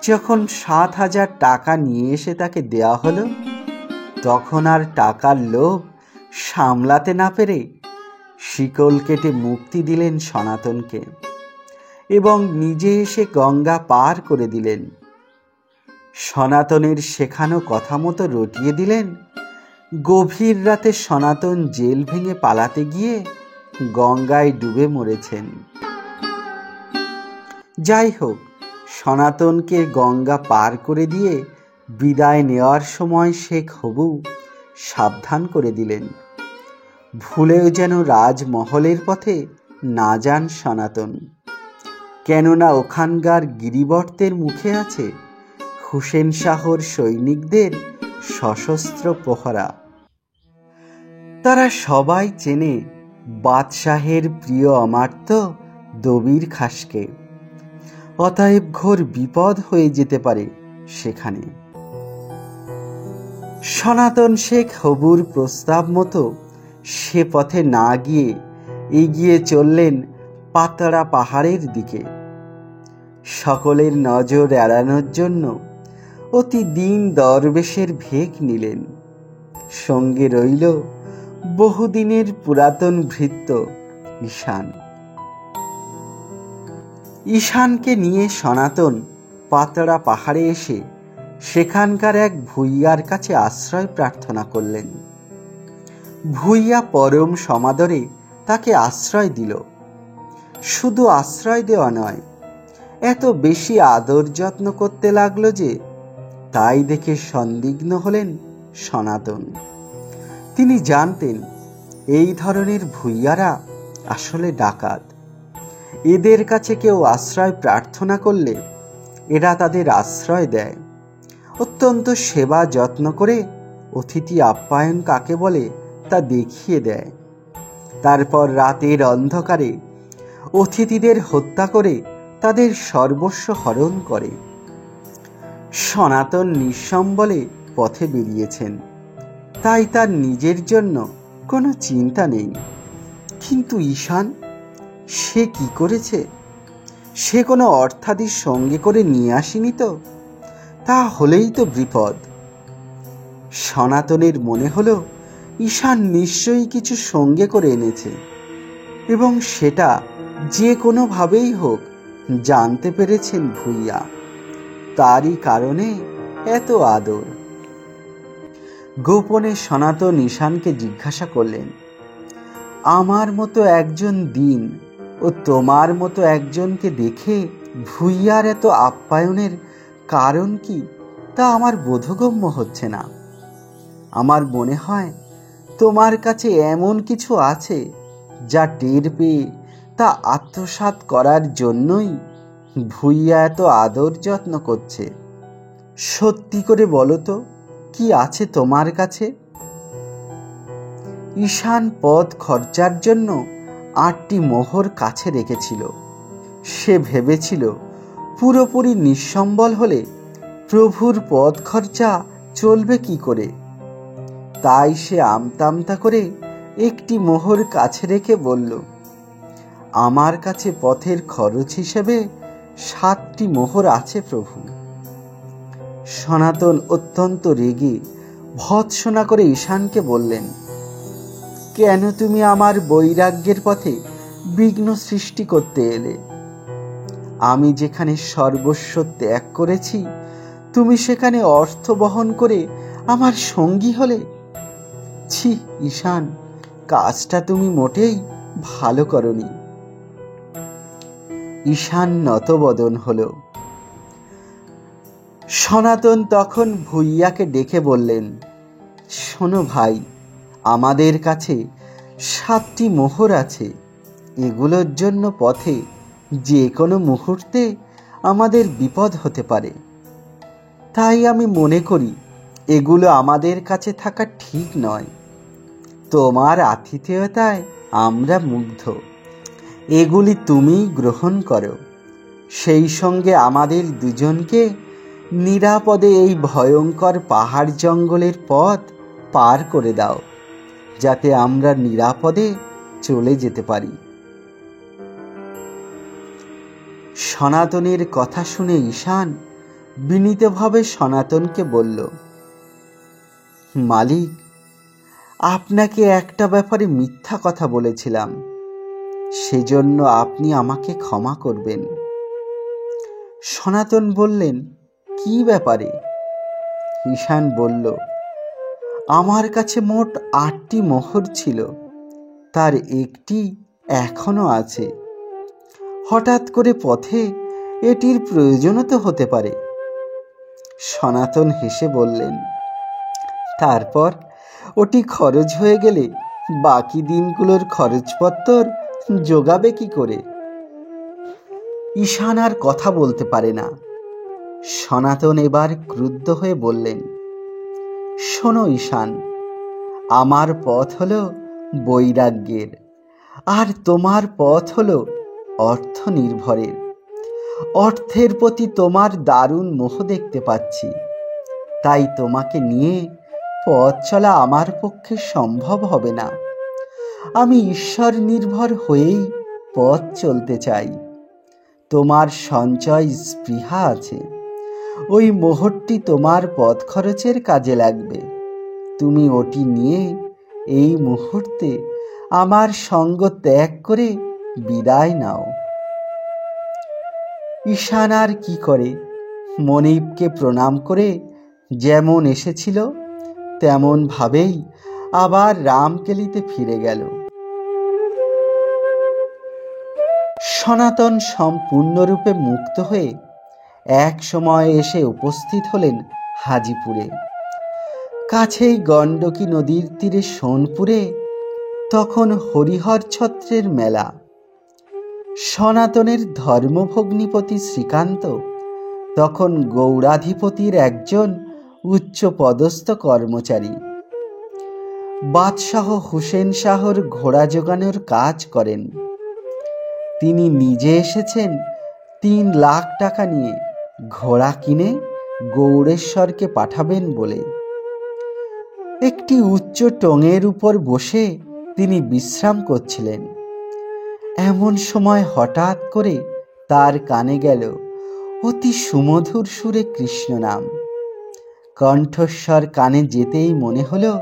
যখন 7,000 টাকা নিয়ে এসে তাকে দেয়া হলো, তখন আর টাকার লোভ সামলাতে না পেরে শিকল কেটে মুক্তি দিলেন সনাতনকে এবং নিজে এসে গঙ্গা পার করে দিলেন। সনাতনের শেখানো কথা মতো রটিয়ে দিলেন। গভীর রাতে সনাতন জেল ভেঙে পালাতে গিয়ে গঙ্গায় ডুবে মরেছেন। যাই হোক, সনাতনকে গঙ্গা পার করে দিয়ে বিদায় নেওয়ার সময় শেখ হবু সাবধান করে দিলেন, ভুলেও যেন রাজমহলের পথে না যান সনাতন, কেননা ওখানকার গিরিবর্তের মুখে আছে হুসেন শাহর সৈনিকদের সশস্ত্র প্রহরা। তারা সবাই চেনে বাদশাহের প্রিয় অমাত্য দবির খাসকে। অতএব ঘোর বিপদ হয়ে যেতে পারে সেখানে। সনাতন শেখ হবুর প্রস্তাব মতো সে পথে না গিয়ে এগিয়ে চললেন পাতাড়া পাহাড়ের দিকে। সকলের নজর এড়ানোর জন্য অতি দিন দরবেশের ভেক নিলেন। সঙ্গে রইল বহুদিনের পুরাতন ভৃত্য ঈশান। ঈশানকে নিয়ে সনাতন পাতাড়া পাহাড়ে এসে সেখানকার এক ভূঁইয়ার কাছে আশ্রয় প্রার্থনা করলেন। ভূঁইয়া পরম সমাদরে তাকে আশ্রয় দিল। শুধু আশ্রয় দেওয়া নয়, এত বেশি আদর যত্ন করতে লাগলো যে তাই দেখে সন্দিগ্ধ হলেন সনাতন। তিনি জানতেন এই ধরনের ভূঁইয়ারা আসলে ডাকাত। এদের কাছে কেউ আশ্রয় প্রার্থনা করলে এরা তাদের আশ্রয় দেয়। অত্যন্ত সেবা যত্ন করে অতিথি আপ্যায়ন কাকে বলে তা দেখিয়ে দেয়। তারপর রাতের অন্ধকারে অতিথিদের হত্যা করে তাদের সর্বস্ব হরণ করে। সনাতন নিঃসম্বলে পথে বেরিয়েছেন, তাই তার নিজের জন্য কোনো চিন্তা নেই। কিন্তু ঈশান, সে কি করেছে? সে কোনো অর্থাদি সঙ্গে করে নিয়ে আসেনি তো? তা হলেই তো বিপদ। সনাতনের মনে হলো ঈশান নিশ্চয়ই কিছু সঙ্গে করে এনেছে, এবং সেটা যে কোনোভাবেই হোক জানতে পেরেছেন ভূঁইয়া। তারই কারণে এত আদর। গোপনে সনাতন ঈশানকে জিজ্ঞাসা করলেন, আমার মতো একজন দিন ও তোমার মতো একজনকে দেখে ভূঁইয়ার এত আপ্যায়নের কারণ কি তা আমার বোধগম্য হচ্ছে না। আমার মনে হয় তোমার কাছে এমন কিছু আছে যা টের পেয়ে তা আত্মসাৎ করার জন্যই ভূঁইয়া এত আদর যত্ন করছে। সত্যি করে বলো তো, কি আছে তোমার কাছে? ঈশান পথ খরচার জন্য 8টি মোহর কাছে রেখেছিল। সে ভেবেছিল পুরোপুরি নিঃসম্বল হলে প্রভুর পথ খরচা চলবে কি করে। তাই সে আমতা করে একটি মোহর কাছে রেখে বলল, আমার কাছে পথের খরচ হিসেবে 7টি মোহর আছে প্রভু। সনাতন অত্যন্ত রেগে ভৎসনা করে ঈশানকে বললেন, কেন তুমি আমার বৈরাগ্যের পথে বিঘ্ন সৃষ্টি করতে এলে? আমি যেখানে সর্বস্ব ত্যাগ করেছি তুমি সেখানে অর্থ বহন করে আমার সঙ্গী হলে। ছি ঈশান, কাজটা তুমি মোটেই ভালো করনি। ঈশান নতবদন হলো। সনাতন তখন ভূঁইয়াকে ডেকে বললেন, শোনো ভাই, আমাদের কাছে 7টি মোহর আছে। এগুলোর জন্য পথে যে কোনো মুহূর্তে আমাদের বিপদ হতে পারে। তাই আমি মনে করি এগুলো আমাদের কাছে থাকা ঠিক নয়। তোমার আতিথেয়তায় আমরা মুগ্ধ। এগুলি তুমি গ্রহণ করো, সেই সঙ্গে আমাদের দুজনকে নিরাপদে এই ভয়ঙ্কর পাহাড় জঙ্গলের পথ পার করে দাও, যাতে আমরা নিরাপদে চলে যেতে পারি। সনাতনের কথা শুনে ঈশান বিনীতভাবে সনাতনকে বলল, মালিক, আপনাকে একটা ব্যাপারে মিথ্যা কথা বলেছিলাম, সেজন্য আপনি আমাকে ক্ষমা করবেন। সনাতন বললেন, কি ব্যাপারে? ঈশান বলল, আমার কাছে মোট 8টি মোহর ছিল, তার একটি এখনো আছে। হঠাৎ করে পথে এটির প্রয়োজনও তো হতে পারে। সনাতন হেসে বললেন, তারপর ওটি খরচ হয়ে গেলে বাকি দিনগুলোর খরচপত্র জোগাবে কি করে? ঈশান আর কথা বলতে পারে না। সনাতন এবার ক্রুদ্ধ হয়ে বললেন, শোনো ঈশান, আমার পথ হলো বৈরাগ্যের, আর তোমার পথ হলো অর্থ নির্ভরের। অর্থের প্রতি তোমার দারুণ মোহ দেখতে পাচ্ছি, তাই তোমাকে নিয়ে পথ চলা আমার পক্ষে সম্ভব হবে না। আমি ঈশ্বর নির্ভর হয়েই পথ চলতে চাই। তোমার সঞ্চয় স্পৃহা আছে, ওই মোহরটি তোমার পথ খরচের কাজে লাগবে। তুমি ওটি নিয়ে এই মুহূর্তে আমার সঙ্গ ত্যাগ করে বিদায় নাও। ঈশান আর কি করে, মনিবকে প্রণাম করে যেমন এসেছিল তেমন ভাবেই আবার রামকেলিতে ফিরে গেল। সনাতন সম্পূর্ণরূপে মুক্ত হয়ে এক সময় এসে উপস্থিত হলেন হাজিপুরে। কাছেই গণ্ডকী নদীর তীরে সোনপুরে তখন হরিহর ছত্রের মেলা। সনাতনের ধর্মভগ্নিপতি শ্রীকান্ত তখন গৌড়াধিপতির একজন উচ্চপদস্থ কর্মচারী। বাদশাহ হুসেন শাহর ঘোড়া জোগানোর কাজ করেন। তিনি নিজে এসেছেন 3 লাখ টাকা নিয়ে ঘোড়া কিনে গৌড়েশ্বরকে পাঠাবেন বলে। একটি উচ্চ টঙের উপর বসে তিনি বিশ্রাম করছিলেন। এমন সময় হঠাৎ করে তার কানে গেল অতি সুমধুর সুরে কৃষ্ণ নাম। কণ্ঠস্বর কানে যেতেই মনে হলো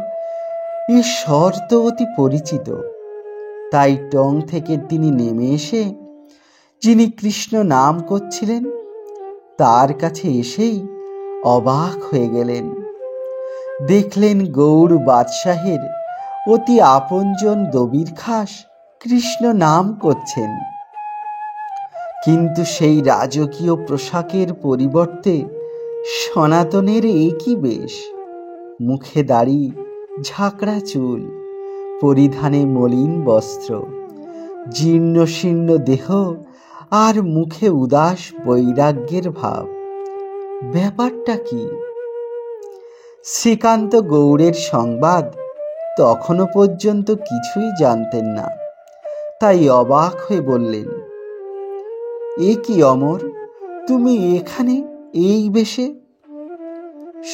এ স্বর তো অতি পরিচিত। তাই টং থেকে তিনি নেমে এসে যিনি কৃষ্ণ নাম করছিলেন তার কাছে এসেই অবাক হয়ে গেলেন। দেখলেন গৌড় বাদশাহের অতি আপনজন দবির খাস কৃষ্ণ নাম করছেন, কিন্তু সেই রাজকীয় পোশাকের পরিবর্তে সনাতনের একই বেশ। মুখে দাড়ি, ঝাঁকড়া চুল, পরিধানে মলিন বস্ত্র, জীর্ণ শীর্ণ দেহ আর মুখে উদাস বৈরাগ্যের ভাব। ব্যাপারটা কি? শ্রীকান্ত গৌড়ের সংবাদ তখনও পর্যন্ত কিছুই জানতেন না। তাই অবাক হয়ে বললেন, এ কি অমর, তুমি এখানে এই বেশে?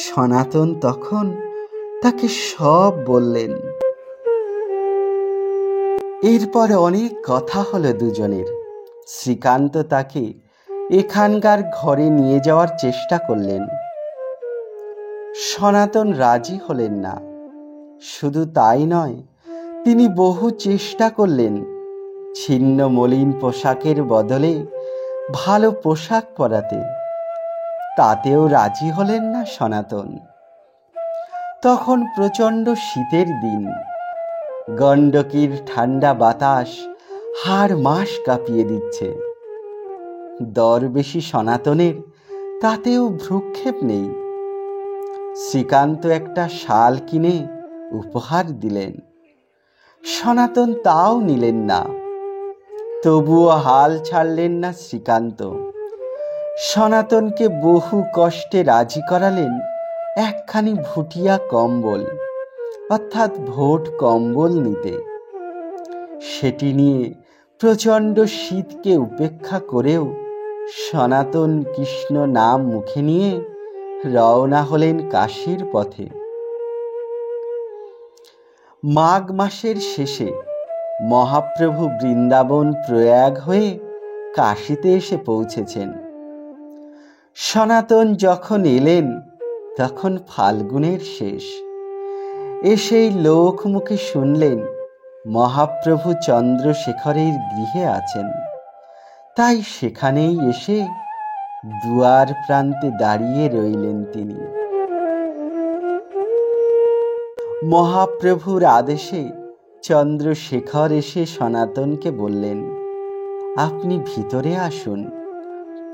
সনাতন তখন তাকে সব বললেন। এরপর অনেক কথা হলো দুজনের। শ্রীকান্ত তাকে এখানকার ঘরে নিয়ে যাওয়ার চেষ্টা করলেন। সনাতন রাজি হলেন না। শুধু তাই নয়, তিনি বহু চেষ্টা করলেন ছিন্ন মলিন পোশাকের বদলে ভালো পোশাক পরাতে। তাতেও রাজি হলেন না সনাতন। তখন প্রচণ্ড শীতের দিন। গণ্ডকীর ঠান্ডা বাতাস হাড় মাস কাঁপিয়ে দিচ্ছে। দরবেশী সনাতনের তাতেও ভ্রুক্ষেপ নেই। শ্রীকান্ত একটা শাল কিনে উপহার দিলেন। সনাতন তাও নিলেন না। তবুও হাল ছাড়লেন না শ্রীকান্ত। সনাতনকে বহু কষ্টে রাজি করালেন একখানি ভুটিয়া কম্বল, অর্থাৎ ভোট কম্বল নিতে। সেটি নিয়ে প্রচণ্ড শীতকে উপেক্ষা করেও সনাতন কৃষ্ণ নাম মুখে নিয়ে রওনা হলেন কাশীর পথে। মাঘ মাসের শেষে মহাপ্রভু বৃন্দাবন প্রয়াগ হয়ে কাশীতে এসে পৌঁছেছেন। সনাতন যখন এলেন তখন ফাল্গুনের শেষ। এসেই লোক মুখে শুনলেন মহাপ্রভু চন্দ্রশেখরের গৃহে আছেন। তাই সেখানেই এসে দুয়ার প্রান্তে দাঁড়িয়ে রইলেন তিনি। মহাপ্রভুর আদেশে চন্দ্রশেখর এসে সনাতনকে বললেন, আপনি ভিতরে আসুন,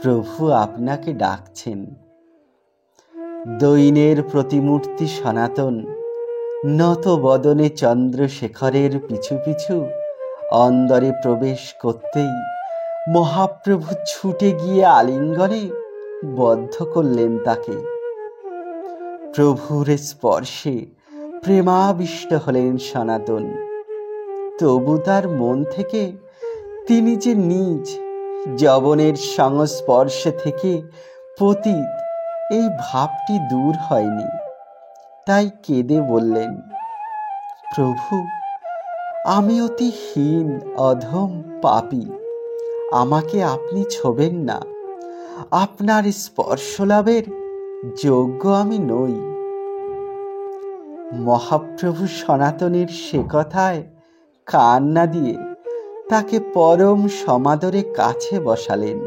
প্রভু আপনাকে ডাকছেন। দৈনের প্রতিমূর্তি সনাতন নত বদনে চন্দ্রশেখরের পিছু পিছু অন্দরে প্রবেশ করতেই মহাপ্রভু ছুটে গিয়ে আলিঙ্গনে বদ্ধ করলেন তাকে। প্রভুর স্পর্শে প্রেমাবিষ্ট হলেন সনাতন। তবু তার মন থেকে তিনি যে নিজ যবনের সংস্পর্শ থেকে পতিত এই ভাবটি দূর হয়নি। তাই কেঁদে বললেন, প্রভু, আমি অতি হীন অধম পাপী, আমাকে আপনি ছোবেন না। আপনার স্পর্শ লাভের যোগ্য আমি নই। মহাপ্রভু সনাতনের সে কথায় কান না দিয়ে তাকে পরম সমাদরে কাছে বসালেন।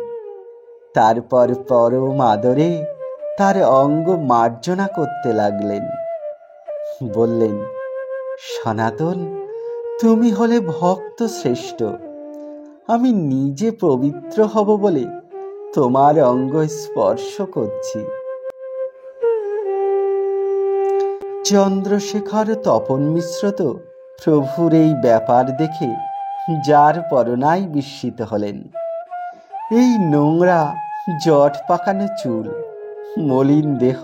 তারপর পরম আদরে তার অঙ্গ মার্জনা করতে লাগলেন। বললেন, সনাতন, তুমি হলে ভক্ত শ্রেষ্ঠ। আমি নিজে পবিত্র হব বলে তোমার অঙ্গ স্পর্শ করছি। চন্দ্রশেখর তপন মিশ্র তো প্রভুর এই ব্যাপার দেখে যার পরনাই বিস্মিত হলেন। এই নোংরা জট পাকানো চুল, মলিন দেহ,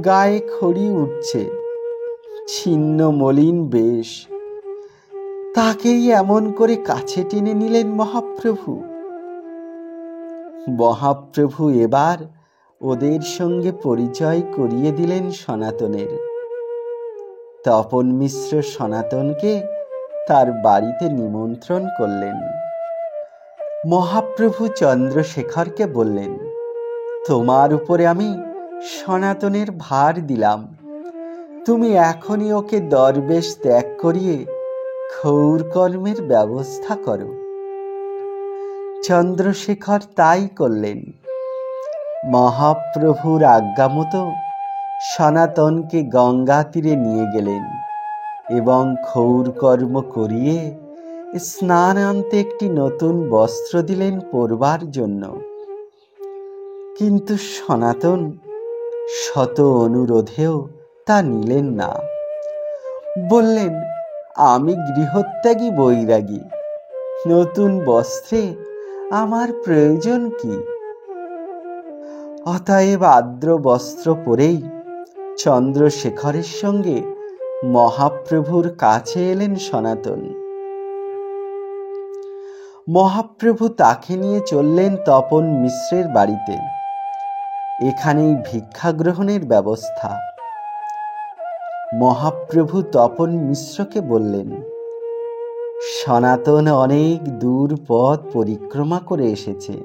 গায়ে খড়ি উঠছে, ছিন্ন মলিন বেশ, তাকেই এমন করে কাছে টেনে নিলেন মহাপ্রভু। মহাপ্রভু এবার ওদের সঙ্গে পরিচয় করিয়ে দিলেন সনাতনের। তপন মিশ্র সনাতনকে তার বাড়িতে নিমন্ত্রণ করলেন। মহাপ্রভু চন্দ্রশেখরকে বললেন, তোমার উপরে আমি সনাতনের ভার দিলাম, তুমি এখনই ওকে দরবেশ ত্যাগ করিয়ে ক্ষৌর কর্মের ব্যবস্থা করো। চন্দ্রশেখর তাই করলেন। মহাপ্রভুর আজ্ঞা মতো সনাতনকে গঙ্গা তীরে নিয়ে গেলেন এবং ক্ষৌর কর্ম করিয়ে স্নানান্তে একটি নতুন বস্ত্র দিলেন পরবার জন্য। কিন্তু সনাতন শত অনুরোধেও তা নিলেন না। বললেন, আমি গৃহত্যাগী বৈরাগী, নতুন বস্ত্রে আমার প্রয়োজন কি? অতএব আর্দ্র বস্ত্র পরেই চন্দ্রশেখরের সঙ্গে মহাপ্রভুর কাছে এলেন সনাতন। মহাপ্রভু তাকে নিয়ে চললেন তপন মিশ্রের বাড়িতে। এখানেই ভিক্ষা গ্রহণের ব্যবস্থা। মহাপ্রভু তপন মিশ্রকে বললেন, সনাতন অনেক দূর পথ পরিক্রমা করে এসেছে,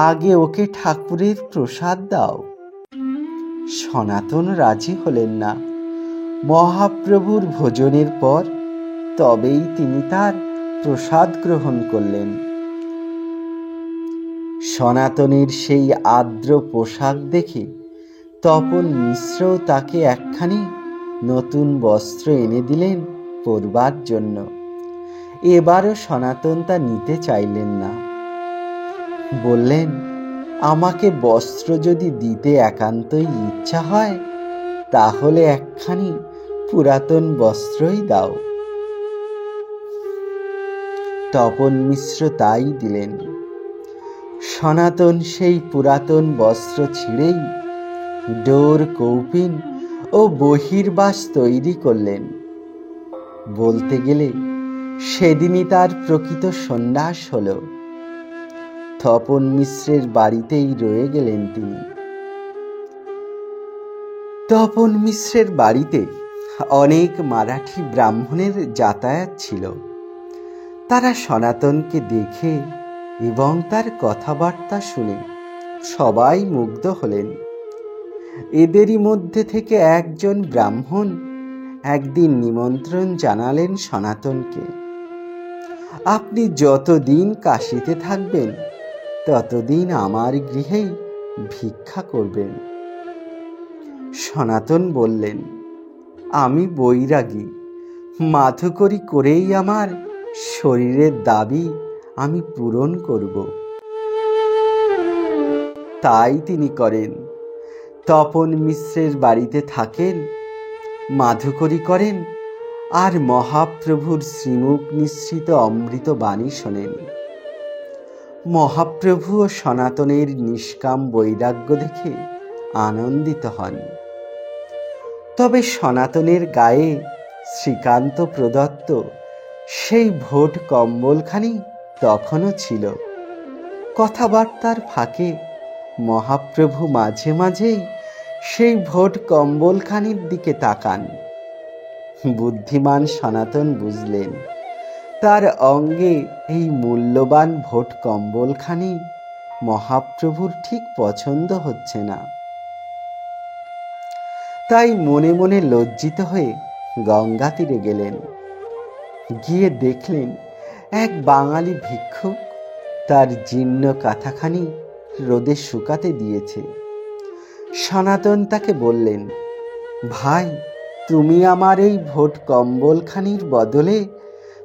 আগে ওকে ঠাকুরের প্রসাদ দাও। সনাতন রাজি হলেন না। মহাপ্রভুর ভোজনের পর তবেই তিনি তার প্রসাদ গ্রহণ করলেন। সনাতনের সেই আর্দ্র পোশাক দেখে তপন মিশ্রও তাকে একখানি নতুন বস্ত্র এনে দিলেন পরবার জন্য। এবারও সনাতন তা নিতে চাইলেন না। বললেন, আমাকে বস্ত্র যদি দিতে একান্তই ইচ্ছা হয় তাহলে একখানি পুরাতন বস্ত্রই দাও। তপন মিশ্র তাই দিলেন। সনাতন সেই পুরাতন বস্ত্র ছিঁড়েই ডোর, কৌপিন ও বহির্বাস তৈরি করলেন। বলতে গেলে সেদিনই তার প্রকৃত সন্ন্যাস হল। তপন মিশ্রের বাড়িতেই রয়ে গেলেন তিনি। তপন মিশ্রের বাড়িতে অনেক মারাঠি ব্রাহ্মণের যাতায়াত ছিল। তারা সনাতনকে দেখে এবং তার কথাবার্তা শুনে সবাই মুগ্ধ হলেন। এদেরই মধ্যে থেকে একজন ব্রাহ্মণ একদিন নিমন্ত্রণ জানালেন সনাতনকে, আপনি যতদিন কাশীতে থাকবেন ততদিন আমার গৃহেই ভিক্ষা করবেন। সনাতন বললেন, আমি বৈরাগী, মাধুকরী করেই আমার শরীরের দাবি আমি পূরণ করব। তাই তিনি করেন। তপন মিশ্রের বাড়িতে থাকেন, মাধুকরী করেন আর মহাপ্রভুর শ্রীমুখ নিঃসৃত অমৃত বাণী শোনেন। মহাপ্রভু ও সনাতনের নিষ্কাম বৈরাগ্য দেখে আনন্দিত হন। তবে সনাতনের গায়ে শ্রীকান্ত প্রদত্ত সেই ভোট কম্বলখানি তখনও ছিল। কথাবার্তার ফাঁকে মহাপ্রভু মাঝে মাঝেই সেই ভোট কম্বলখানির দিকে তাকান। বুদ্ধিমান সনাতন বুঝলেন, তার অঙ্গে এই মূল্যবান ভোট কম্বলখানি মহাপ্রভুর ঠিক পছন্দ হচ্ছে না। তাই মনে মনে লজ্জিত হয়ে গঙ্গা তীরে গেলেন। গিয়ে দেখলেন এক বাঙালি ভিক্ষুক তার জীর্ণ কাঁথাখানি রোদে শুকাতে দিয়েছে। সনাতন তাকে বললেন, ভাই, তুমি আমার এই ভোট কম্বলখানির বদলে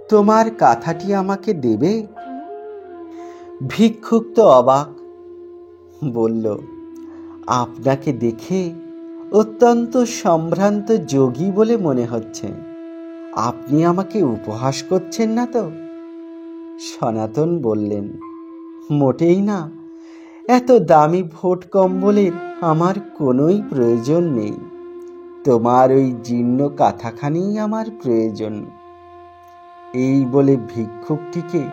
তোমার কাঁথাটি আমাকে দেবে? ভিক্ষুক তো অবাক, বলল, আপনাকে দেখে অত্যন্ত সম্ভ্রান্ত যোগী বলে মনে হচ্ছে, আপনি আমাকে উপহাস করছেন না তো? সনাতন বললেন, মোটেই না। এত দামি ভোট কম্বলের আমার কোনোই প্রয়োজন নেই। তোমার ওই জীর্ণ কাঁথাখানিই আমার প্রয়োজন। এই বলে ভিক্ষুকটিকে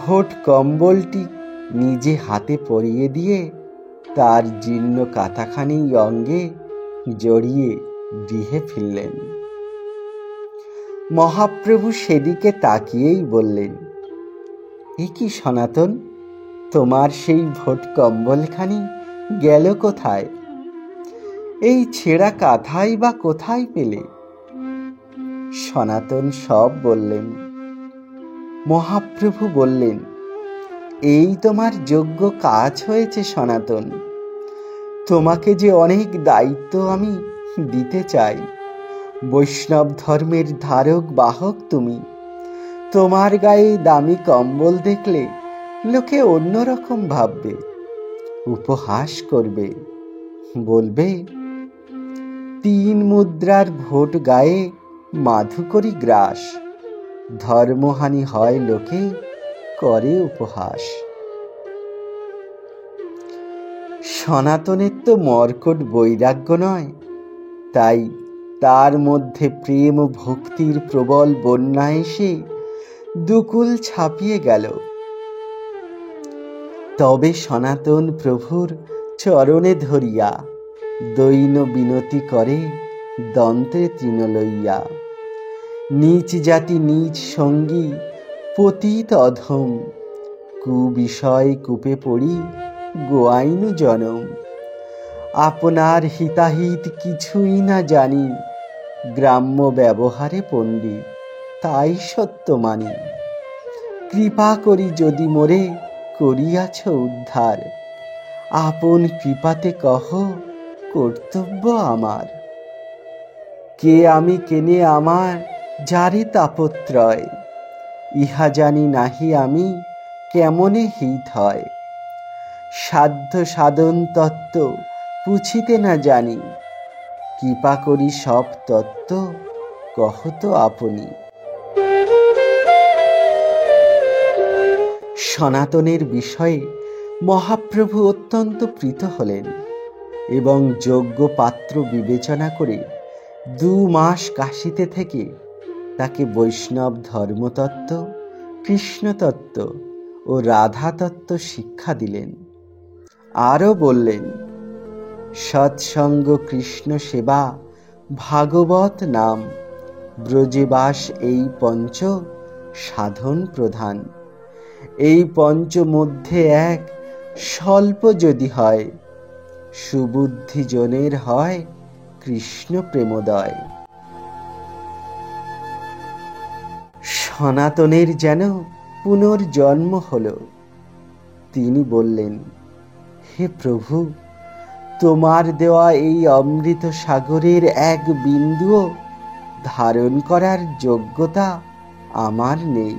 ভোট কম্বলটি নিজে হাতে পরিয়ে দিয়ে তার জীর্ণ কাঁথাখানি অঙ্গে জড়িয়ে গৃহে ফিরলেন। মহাপ্রভু সেদিকে তাকিয়েই বললেন, এ কি সনাতন, তোমার সেই ভোট কম্বলখানি গেল কোথায়? এই ছেঁড়া কাঁথাই বা কোথায় পেলে? সনাতন সব বললেন। মহাপ্রভু বললেন, এই তোমার যোগ্য কাজ হয়েছে সনাতন। তোমাকে যে অনেক দায়িত্ব আমি দিতে চাই। বৈষ্ণব ধর্মের ধারক বাহক তুমি। তোমার গায়ে দামি কম্বল দেখলে লোকে অন্যরকম ভাববে, উপহাস করবে, বলবে 3 মুদ্রার ভোট গায়ে মাধু করি গ্রাস। ধর্মহানি হয় লোকে করে উপহাস। সনাতনের তো মর্কট বৈরাগ্য নয়, তাই তার মধ্যে প্রেম ও ভক্তির প্রবল বন্যা এসে দুকুল ছাপিয়ে গেল। তবে সনাতন প্রভুর চরণে ধরিয়া দৈন বিনতি করে দন্তে তৃণ লইয়া। নীচ জাতি নীচ সঙ্গী পতিত অধম, কুবিষয় কূপে পড়ি গোয়াইনু জনম। আপনার হিতাহিত কিছুই না জানি, গ্রাম্য ব্যবহারে পণ্ডিত তাই সত্য মানি। কৃপা করি যদি মোরে করিয়াছ উদ্ধার, আপন কৃপাতে কহ কর্তব্য আমার। কে আমি কেনে আমার যারে তাপত্রয়, ইহা জানি নাহি আমি কেমনে হিত হয়। সাধ্য সাধন তত্ত্ব পুছিতে না জানি, কৃপা করি সব তত্ত্ব কহত আপনি। সনাতনের বিষয়ে মহাপ্রভু অত্যন্ত প্রীত হলেন এবং যোগ্য পাত্র বিবেচনা করে 2 মাস কাশীতে থেকে তাকে বৈষ্ণব ধর্মতত্ত্ব, কৃষ্ণতত্ত্ব ও রাধাতত্ত্ব শিক্ষা দিলেন। আরও বললেন, সৎসঙ্গ, কৃষ্ণ সেবা, ভাগবত নাম, ব্রজেবাস এই পঞ্চ সাধন প্রধান। এই পঞ্চ মধ্যে এক স্বল্প যদি হয়, সুবুদ্ধি জনের হয় কৃষ্ণ প্রেমোদয়। সনাতনের যেন পুনর্জন্ম হল। তিনি বললেন, হে প্রভু, তোমার দেওয়া এই অমৃত সাগরের এক বিন্দুও ধারণ করার যোগ্যতা আমার নেই।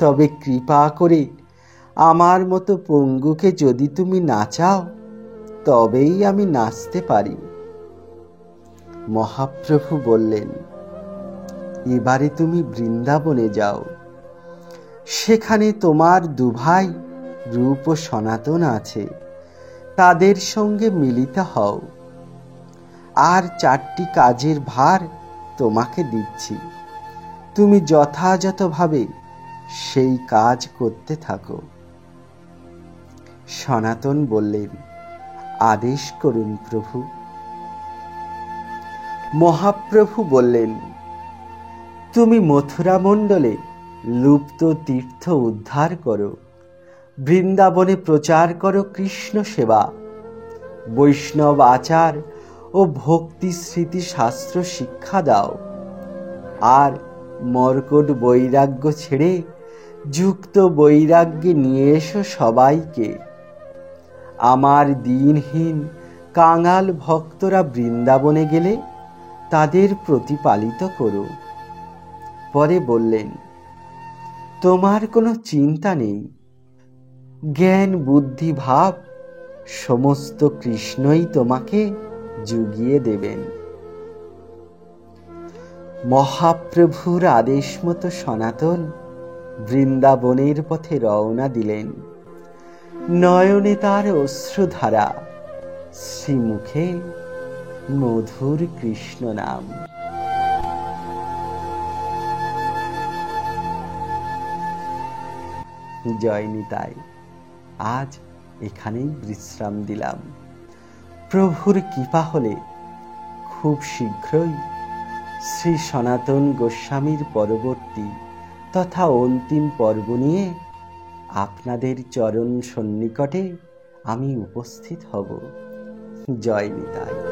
তবে কৃপা করে আমার মতো পঙ্গুকে যদি তুমি নাচাও, তবেই আমি নাচতে পারি। মহাপ্রভু বললেন, এবারে তুমি বৃন্দাবনে যাও। সেখানে তোমার 2 ভাই রূপ ও সনাতন আছে, তাদের সঙ্গে মিলিত হও। আর 4টি কাজের ভার তোমাকে দিচ্ছি, তুমি যথাযথভাবে সেই কাজ করতে থাকো। সনাতন বললেন, আদেশ করুন প্রভু। মহাপ্রভু বললেন, তুমি মথুরা মণ্ডলে লুপ্ত তীর্থ উদ্ধার করো, বৃন্দাবনে প্রচার করো কৃষ্ণ সেবা, বৈষ্ণব আচার ও ভক্তি স্মৃতি শাস্ত্র শিক্ষা দাও। আর মর্কট বৈরাগ্য ছেড়ে যুক্ত বৈরাগ্যে নিয়ে এসো সবাইকে। আমার দিনহীন কাঙাল ভক্তরা বৃন্দাবনে গেলে তাদের প্রতিপালিত করো। পরে বললেন, তোমার কোনো চিন্তা নেই, জ্ঞান বুদ্ধি ভাব সমস্ত কৃষ্ণই তোমাকে জুগিয়ে দেবেন। মহাপ্রভুর আদেশ মতো সনাতন বৃন্দাবনের পথে রওনা দিলেন। নয়নে তার অশ্রুধারা, শ্রীমুখে মধুর কৃষ্ণ নাম। জয় নিতাই। আজ এখানেই বিশ্রাম দিলাম। প্রভুর কৃপা হলে খুব শীঘ্রই শ্রী সনাতন গোস্বামীর পরবর্তী তথা অন্তিম পর্ব নিয়ে আপনাদের চরণ সন্নিকটে আমি উপস্থিত হব। জয় নিতাই।